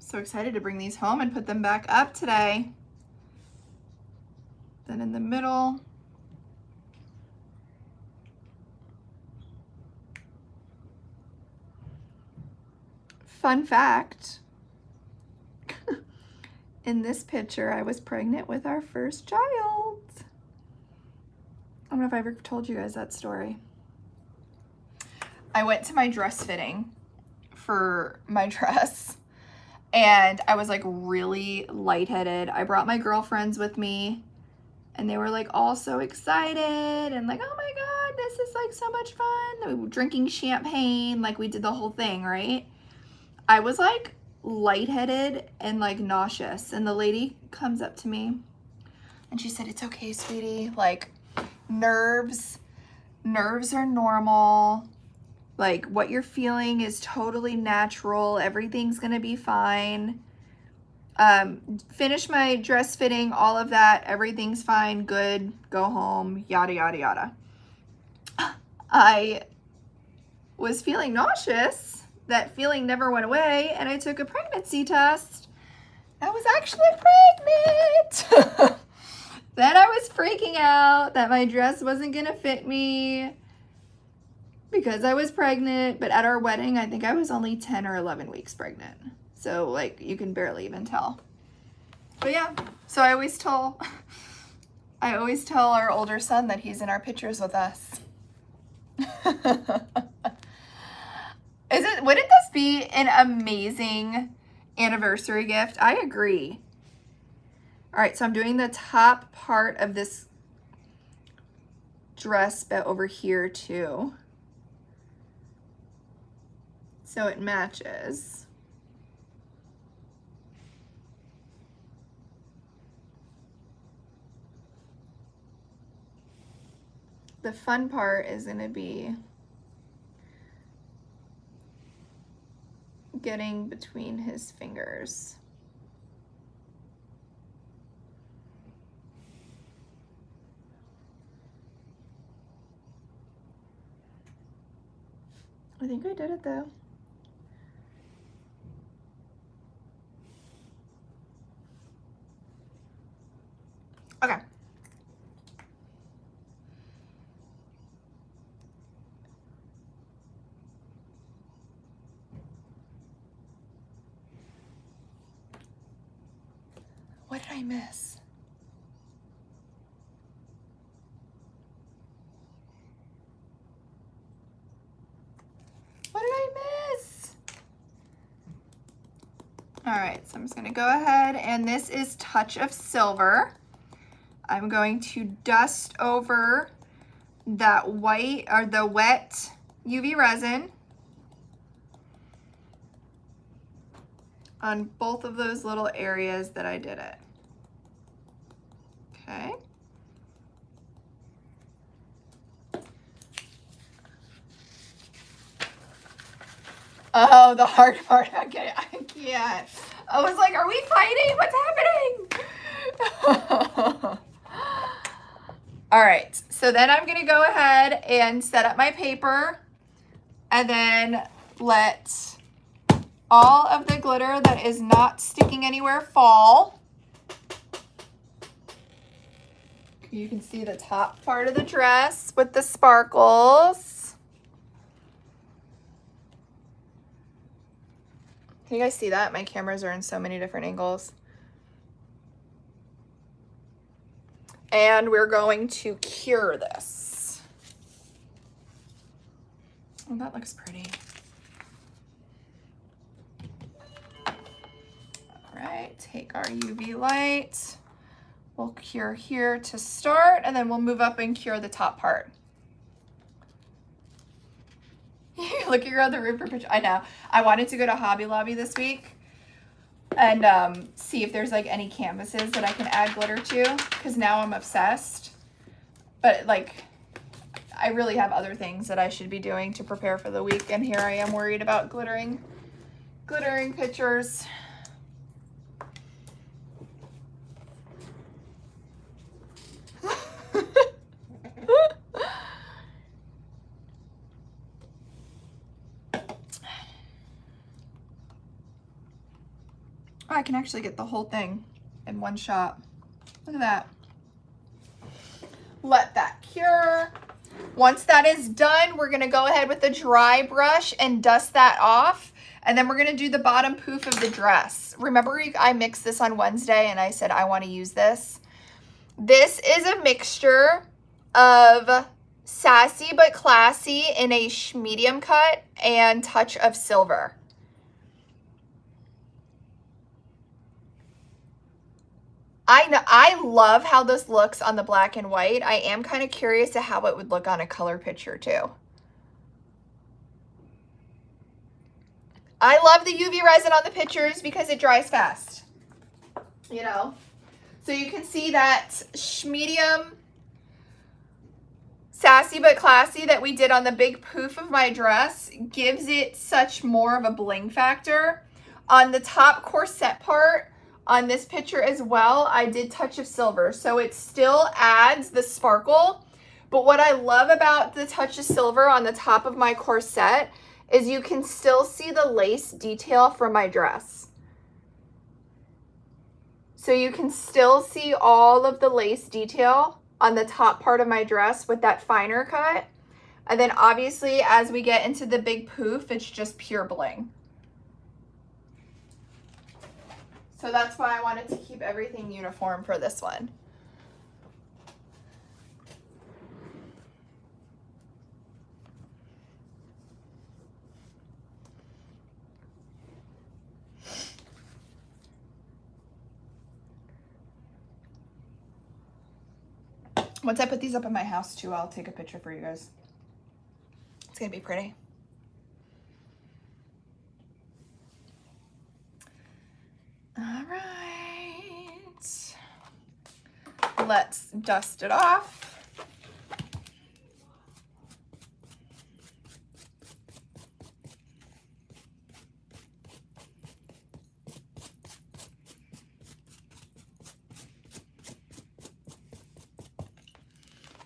So excited to bring these home and put them back up today. Then in the middle. Fun fact, in this picture, I was pregnant with our first child. I don't know if I ever told you guys that story. I went to my dress fitting for my dress and I was like really lightheaded. I brought my girlfriends with me and they were like all so excited and like, oh my God, this is like so much fun. We were drinking champagne, like we did the whole thing, right? I was like lightheaded and like nauseous, and the lady comes up to me and she said, it's okay, sweetie, like nerves are normal, like what you're feeling is totally natural, everything's gonna be fine. Finish my dress fitting, all of that, everything's fine, good, go home, yada yada yada. I was feeling nauseous. That feeling never went away, and I took a pregnancy test. I was actually pregnant. Then I was freaking out that my dress wasn't gonna fit me because I was pregnant, but at our wedding, I think I was only 10 or 11 weeks pregnant. So like, you can barely even tell. But yeah, so I always tell our older son that he's in our pictures with us. Wouldn't this be an amazing anniversary gift? I agree. All right, so I'm doing the top part of this dress bit over here too, so it matches. The fun part is going to be getting between his fingers. I think I did it though. Okay. What did I miss? What did I miss? All right, so I'm just gonna go ahead, and this is Touch of Silver. I'm going to dust over that white, or the wet UV resin on both of those little areas that I did it. Okay. Oh, the hard part. Okay, I can't. I was like, are we fighting? What's happening? All right, so then I'm gonna go ahead and set up my paper and then let all of the glitter that is not sticking anywhere fall. You can see the top part of the dress with the sparkles. Can you guys see that? My cameras are in so many different angles. And we're going to cure this. Oh, that looks pretty. All right, take our UV light. We'll cure here to start, and then we'll move up and cure the top part. You're looking around the room for pictures. I know. I wanted to go to Hobby Lobby this week and see if there's like any canvases that I can add glitter to, because now I'm obsessed. But like, I really have other things that I should be doing to prepare for the week, and here I am worried about glittering pictures. Oh, I can actually get the whole thing in one shot. Look at that. Let that cure. Once that is done, we're gonna go ahead with the dry brush and dust that off. And then we're gonna do the bottom poof of the dress. Remember I mixed this on Wednesday and I said I wanna use this? This is a mixture of Sassy but Classy in a medium cut and Touch of Silver. I love how this looks on the black and white. I am kind of curious to how it would look on a color picture too. I love the UV resin on the pictures because it dries fast, you know? So you can see that medium Sassy but Classy that we did on the big poof of my dress gives it such more of a bling factor. On the top corset part, on this picture as well, I did Touch of Silver. So it still adds the sparkle. But what I love about the Touch of Silver on the top of my corset is you can still see the lace detail from my dress. So you can still see all of the lace detail on the top part of my dress with that finer cut. And then obviously as we get into the big poof, it's just pure bling. So that's why I wanted to keep everything uniform for this one. Once I put these up in my house too, I'll take a picture for you guys. It's gonna be pretty. All right, let's dust it off.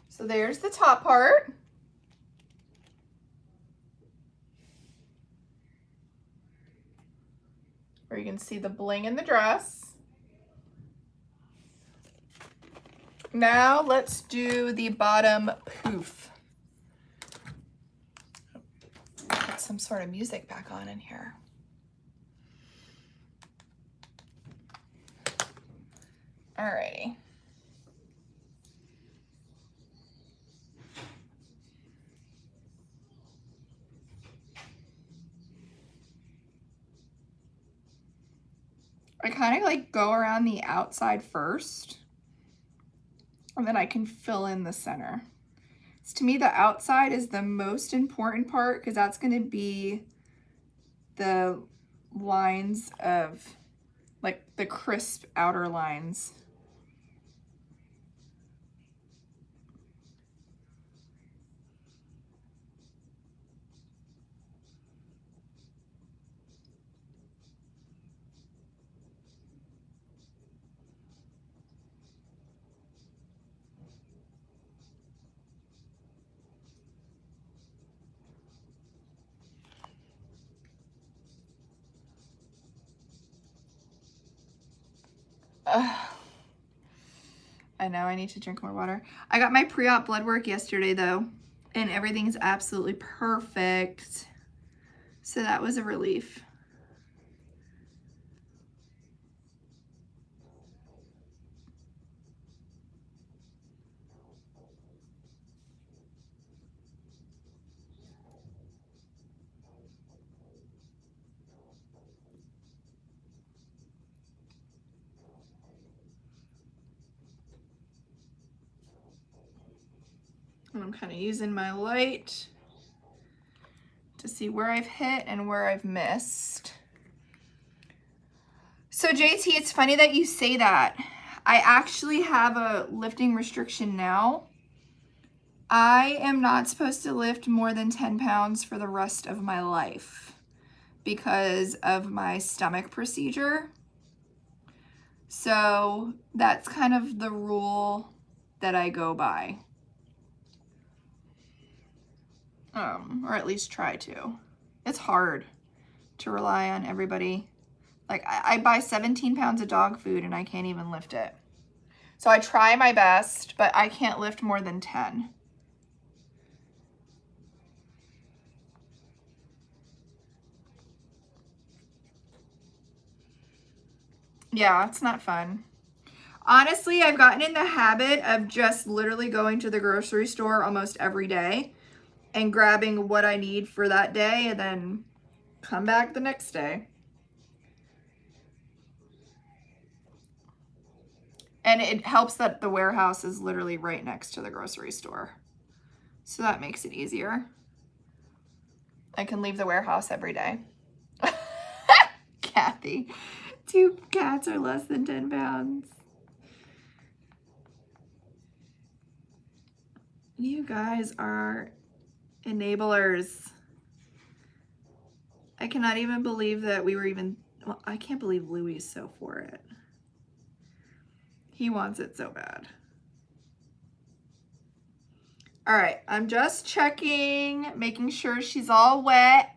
So there's the top part. Where you can see the bling in the dress. Now let's do the bottom poof. Put some sort of music back on in here. Alrighty. I kind of like go around the outside first, and then I can fill in the center. So to me, the outside is the most important part because that's going to be the lines of like the crisp outer lines. I know I need to drink more water. I got my pre-op blood work yesterday though, and everything's absolutely perfect. So that was a relief. And I'm kind of using my light to see where I've hit and where I've missed. So JT, it's funny that you say that. I actually have a lifting restriction now. I am not supposed to lift more than 10 pounds for the rest of my life because of my stomach procedure. So that's kind of the rule that I go by. Or at least try to. It's hard to rely on everybody Like I buy 17 pounds of dog food and I can't even lift it. So I try my best, but I can't lift more than 10. Yeah, it's not fun. Honestly, I've gotten in the habit of just literally going to the grocery store almost every day and grabbing what I need for that day and then come back the next day. And it helps that the warehouse is literally right next to the grocery store. So that makes it easier. I can leave the warehouse every day. Kathy, 2 cats are less than 10 pounds. You guys are enablers. I cannot even believe that we were even, well, I can't believe Louis is so for it. He wants it so bad. All right, I'm just checking, making sure she's all wet.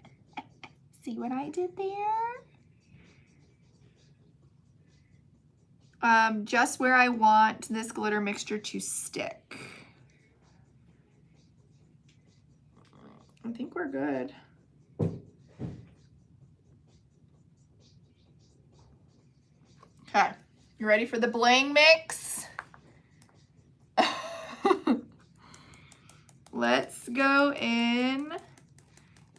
See what I did there? Just where I want this glitter mixture to stick. I think we're good. Okay, you ready for the bling mix? Let's go in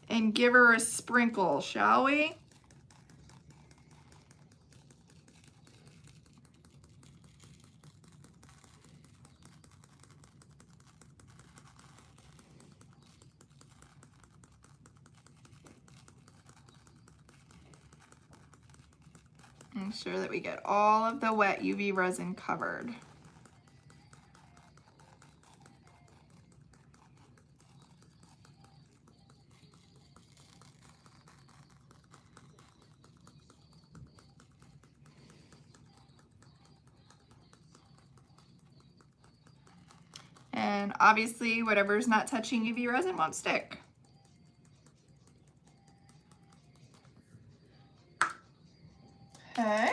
and give her a sprinkle, shall we? Make sure that we get all of the wet UV resin covered. And obviously, whatever's not touching UV resin won't stick. Okay.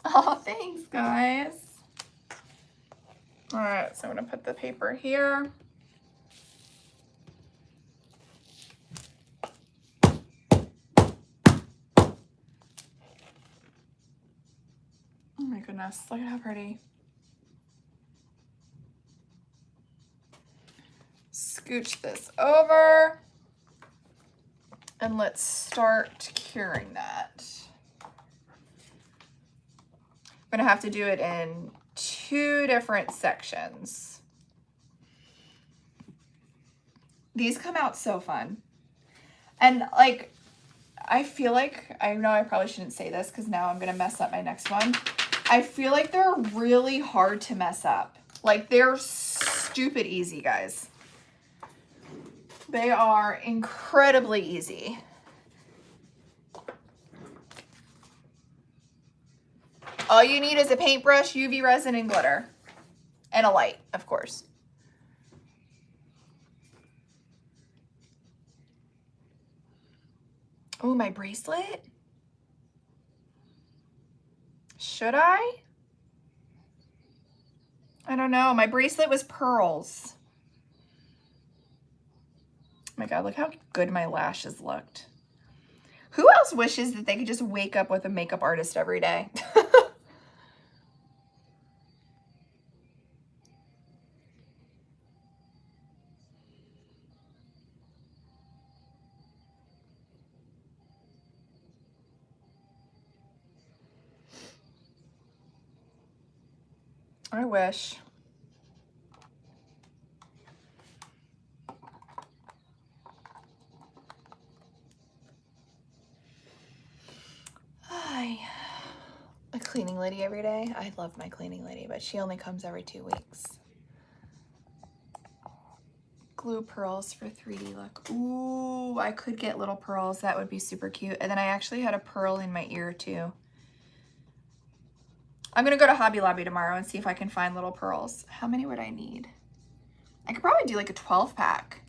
Oh, thanks, guys. All right, so I'm gonna put the paper here. Oh my goodness, look at how pretty. Scooch this over and let's start curing that. I'm gonna have to do it in 2 different sections. These come out so fun. And like, I feel like, I know I probably shouldn't say this because now I'm gonna mess up my next one. I feel like they're really hard to mess up. Like they're stupid easy, guys. They are incredibly easy. All you need is a paintbrush, UV resin, and glitter. And a light, of course. Oh, my bracelet? Should I? I don't know. My bracelet was pearls. Oh my God, look how good my lashes looked. Who else wishes that they could just wake up with a makeup artist every day? I wish. A cleaning lady every day. I love my cleaning lady, but she only comes every 2 weeks. Glue pearls for 3D look. Ooh, I could get little pearls. That would be super cute. And then I actually had a pearl in my ear too. I'm gonna go to Hobby Lobby tomorrow and see if I can find little pearls. How many would I need? I could probably do like a 12 pack.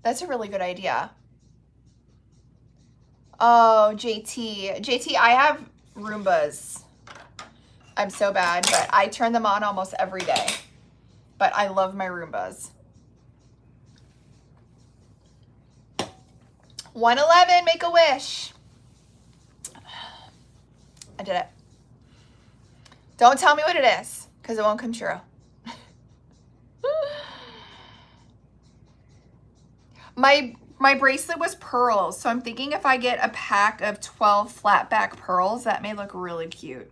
That's a really good idea. Oh, JT, I have Roombas. I'm so bad, but I turn them on almost every day. But I love my Roombas. 111, make a wish. I did it. Don't tell me what it is, because it won't come true. My bracelet was pearls, so I'm thinking if I get a pack of 12 flat back pearls, that may look really cute.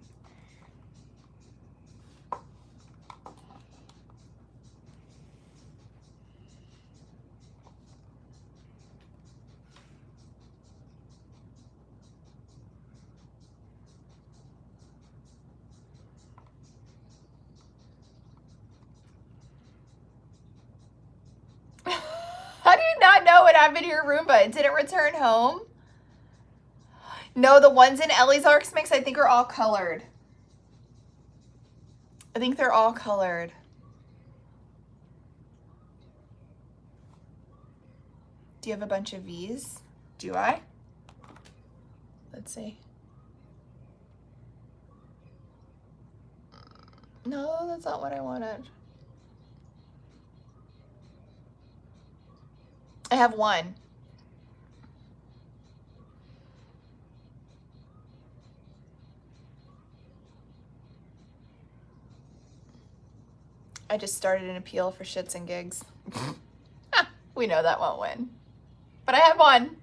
How do you not know what happened to your Roomba? It didn't return home? No, the ones in Ellie's Arcs Mix I think are all colored. I think they're all colored. Do you have a bunch of V's? Do I? Let's see. No, that's not what I wanted. I have one. I just started an appeal for shits and gigs. We know that won't win. But I have one.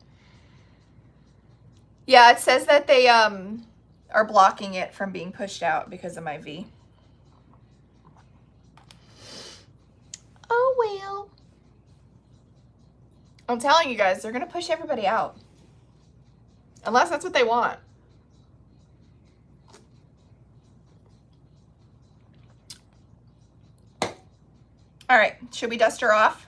Yeah, it says that they are blocking it from being pushed out because of my V. Oh well. I'm telling you guys, they're going to push everybody out. Unless that's what they want. All right, should we dust her off?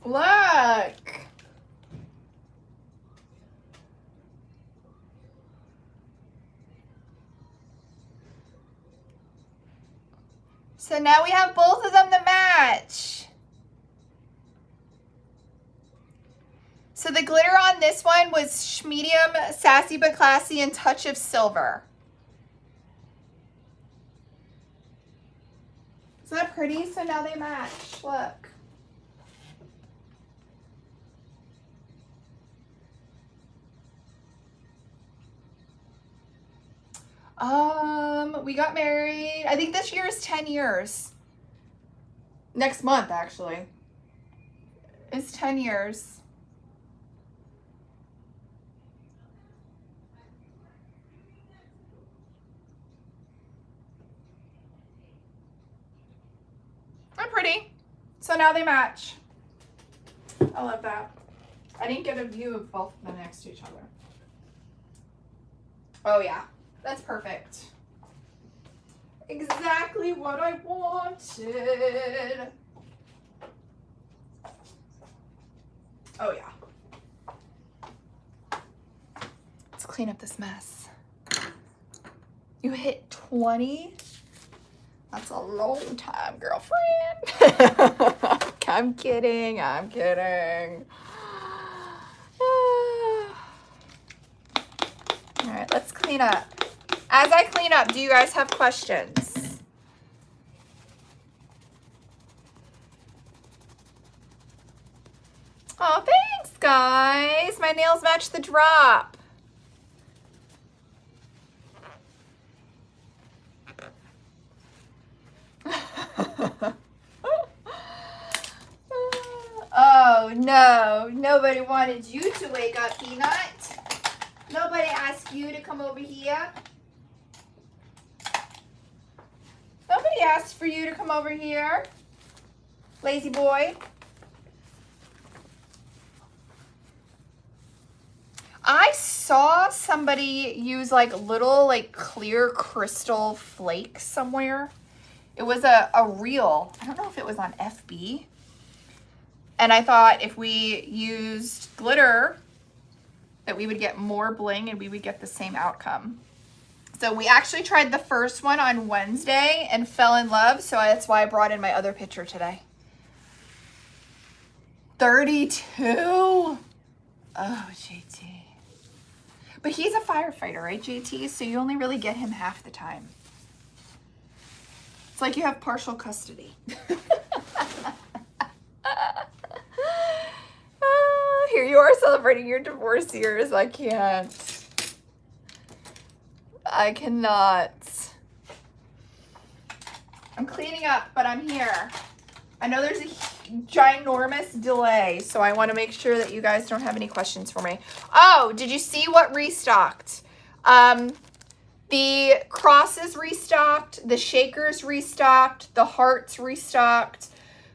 Look. So now we have both of them to match. So the glitter on this one was medium, sassy but classy, and touch of silver. Isn't that pretty? So now they match. Look. We got married. I think this year is 10 years. Next month, actually. It's 10 years. They're pretty. So now they match. I love that. I didn't get a view of both of them next to each other. Oh yeah, that's perfect. Exactly what I wanted. Oh yeah. Let's clean up this mess. You hit 20? That's a long time, girlfriend. I'm kidding, I'm kidding. All right, let's clean up. As I clean up, do you guys have questions? Oh, thanks, guys. My nails match the drop. Oh, no. Nobody wanted you to wake up, Peanut. Nobody asked you to come over here. Nobody asked for you to come over here. Lazy boy. I saw somebody use like little like clear crystal flakes somewhere. It was a reel. I don't know if it was on FB. And I thought if we used glitter that we would get more bling and we would get the same outcome. So we actually tried the first one on Wednesday and fell in love. So that's why I brought in my other picture today. 32. Oh, JT. But he's a firefighter, right, JT? So you only really get him half the time. It's like you have partial custody. Here you are celebrating your divorce years. I can't. I cannot. I'm cleaning up, but I'm here. I know there's a ginormous delay, so I want to make sure that you guys don't have any questions for me. Oh, did you see what restocked? The crosses restocked, the shakers restocked, the hearts restocked,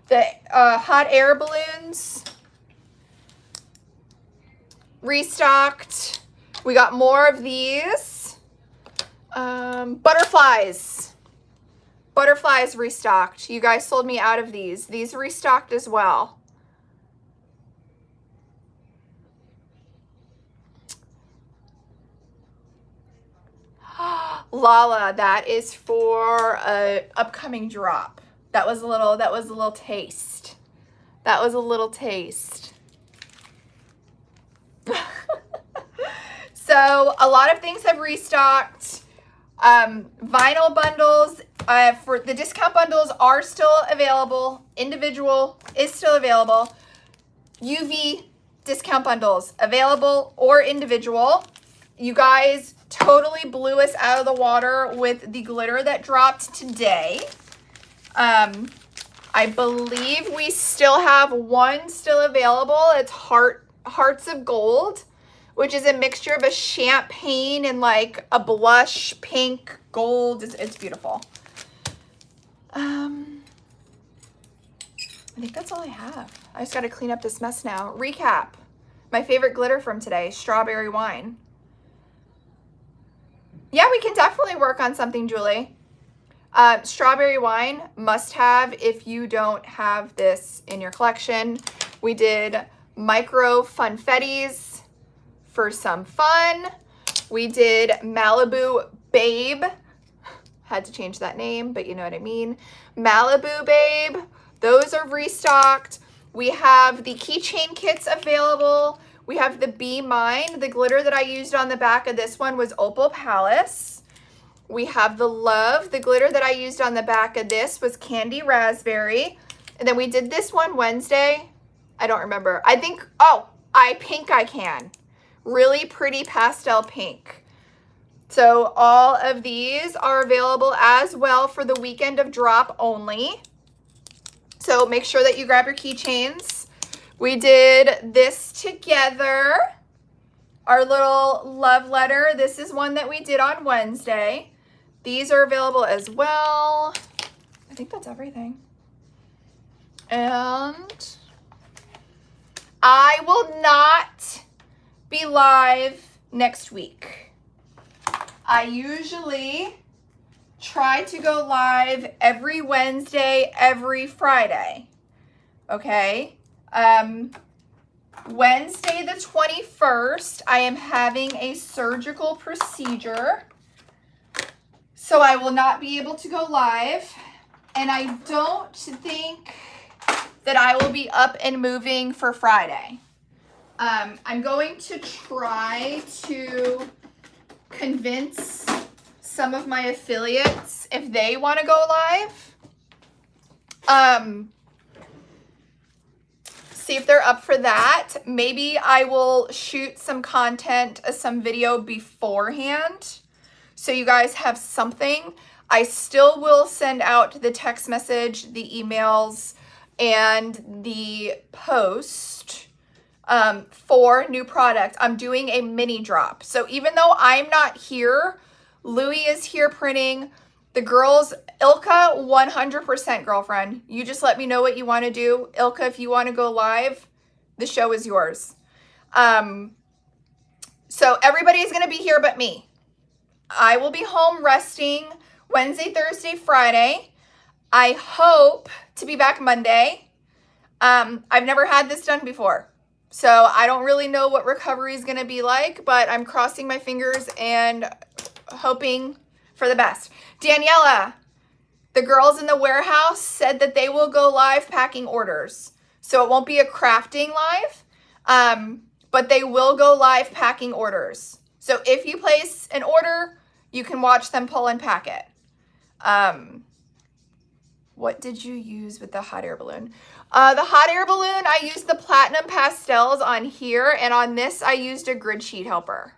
the hot air balloons restocked. We got more of these. Butterflies restocked. You guys sold me out of these. These restocked as well. Lala, that is for a upcoming drop. That was a little taste. That was a little taste. So a lot of things have restocked. Vinyl bundles for the discount bundles are still available. Individual is still available. UV discount bundles available or individual. You guys totally blew us out of the water with the glitter that dropped today. I believe we still have one still available. It's Hearts of Gold, which is a mixture of a champagne and like a blush pink gold. It's beautiful. I think that's all I have. I just got to clean up this mess now. Recap. My favorite glitter from today, strawberry wine. Yeah, we can definitely work on something, Julie. Strawberry wine, must have if you don't have this in your collection. We did micro funfettis for some fun. We did Malibu Babe. Had to change that name, but you know what I mean. Malibu Babe. Those are restocked. We have the keychain kits available. We have the Be Mine. The glitter that I used on the back of this one was Opal Palace. We have the Love. The glitter that I used on the back of this was Candy Raspberry. And then we did this one Wednesday. I don't remember. I think, oh, Pink I Can. Really pretty pastel pink. So all of these are available as well for the weekend of drop only. So make sure that you grab your keychains. We did this together. Our little love letter. This is one that we did on Wednesday. These are available as well. I think that's everything. And I will not be live next week. I usually try to go live every Wednesday, every Friday. Okay? Wednesday the 21st, I am having a surgical procedure. So I will not be able to go live. And I don't think that I will be up and moving for Friday. I'm going to try to convince some of my affiliates if they want to go live. See if they're up for that. Maybe I will shoot some content, some video beforehand so you guys have something. I still will send out the text message, the emails, and the post for new product. I'm doing a mini drop. So even though I'm not here, Louie is here printing. The girls, Ilka, 100% girlfriend. You just let me know what you want to do. Ilka, if you want to go live, the show is yours. So everybody's going to be here but me. I will be home resting Wednesday, Thursday, Friday. I hope to be back Monday. I've never had this done before, so I don't really know what recovery is going to be like, but I'm crossing my fingers and hoping for the best. Daniela, the girls in the warehouse said that they will go live packing orders. So it won't be a crafting live, but they will go live packing orders. So if you place an order, you can watch them pull and pack it. What did you use with the hot air balloon? The hot air balloon, I used the platinum pastels on here, and on this I used a grid sheet helper.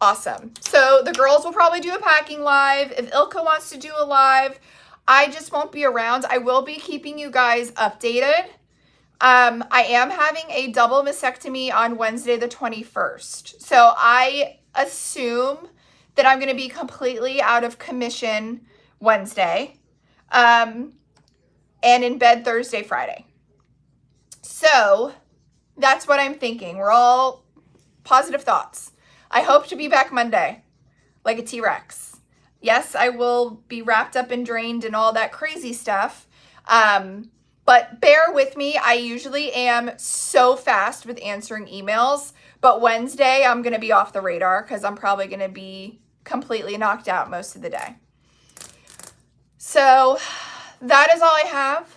Awesome. So the girls will probably do a packing live. If Ilka wants to do a live, I just won't be around. I will be keeping you guys updated. I am having a double mastectomy on Wednesday the 21st. So I assume that I'm going to be completely out of commission Wednesday, and in bed Thursday, Friday. So that's what I'm thinking. We're all positive thoughts. I hope to be back Monday like a T-Rex. Yes, I will be wrapped up and drained and all that crazy stuff. But bear with me. I usually am so fast with answering emails, but Wednesday I'm going to be off the radar because I'm probably going to be completely knocked out most of the day. So that is all I have.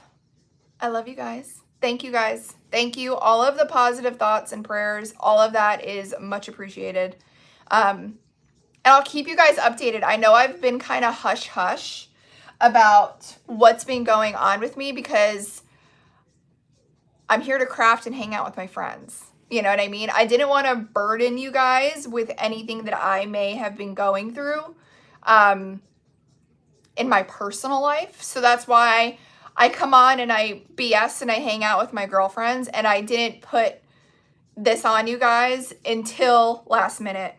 I love you guys. Thank you guys. Thank you. All of the positive thoughts and prayers, all of that is much appreciated. And I'll keep you guys updated. I know I've been kind of hush-hush about what's been going on with me because I'm here to craft and hang out with my friends. You know what I mean? I didn't want to burden you guys with anything that I may have been going through in my personal life. So that's why I come on and I BS and I hang out with my girlfriends, and I didn't put this on you guys until last minute,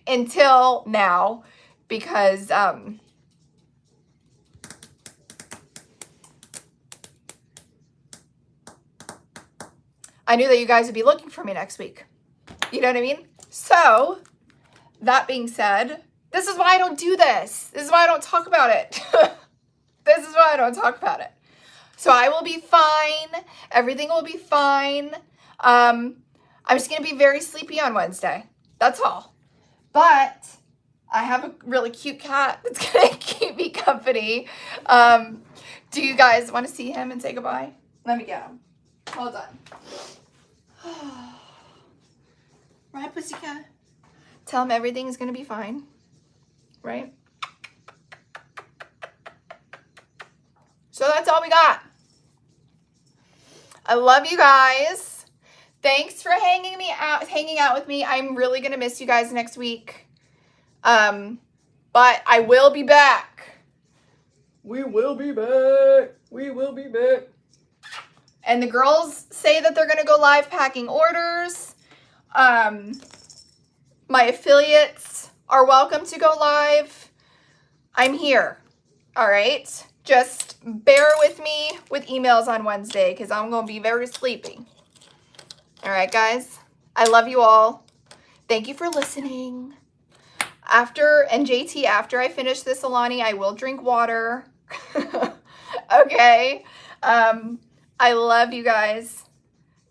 until now, because I knew that you guys would be looking for me next week. You know what I mean? So that being said, this is why I don't do this. This is why I don't talk about it. This is why I don't talk about it. So I will be fine. Everything will be fine. I'm just going to be very sleepy on Wednesday. That's all. But I have a really cute cat that's going to keep me company. Do you guys want to see him and say goodbye? Let me get him. Hold on. Right, pussycat? Tell him everything's going to be fine. Right? So that's all we got. I love you guys. Thanks for hanging out with me. I'm really going to miss you guys next week. But I will be back. We will be back. We will be back. And the girls say that they're going to go live packing orders. My affiliates are welcome to go live. I'm here. All right. Just bear with me with emails on Wednesday because I'm going to be very sleepy. All right, guys. I love you all. Thank you for listening. After I finish this, Alani, I will drink water. Okay. I love you guys.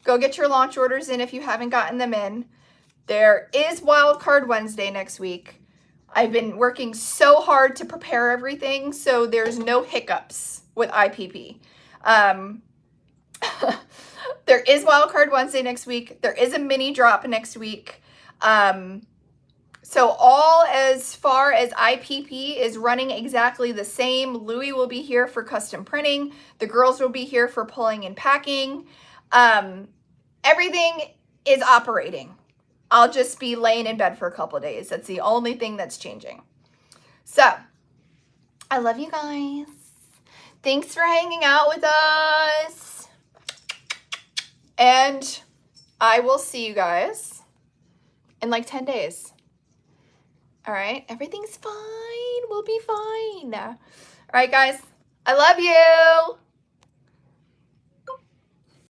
Go get your launch orders in if you haven't gotten them in. There is Wildcard Wednesday next week. I've been working so hard to prepare everything so there's no hiccups with IPP. There is Wildcard Wednesday next week. There is a mini drop next week. So all as far as IPP is running exactly the same. Louie will be here for custom printing. The girls will be here for pulling and packing. Everything is operating. I'll just be laying in bed for a couple of days. That's the only thing that's changing. So, I love you guys. Thanks for hanging out with us. And I will see you guys in like 10 days. All right? Everything's fine. We'll be fine. All right, guys. I love you.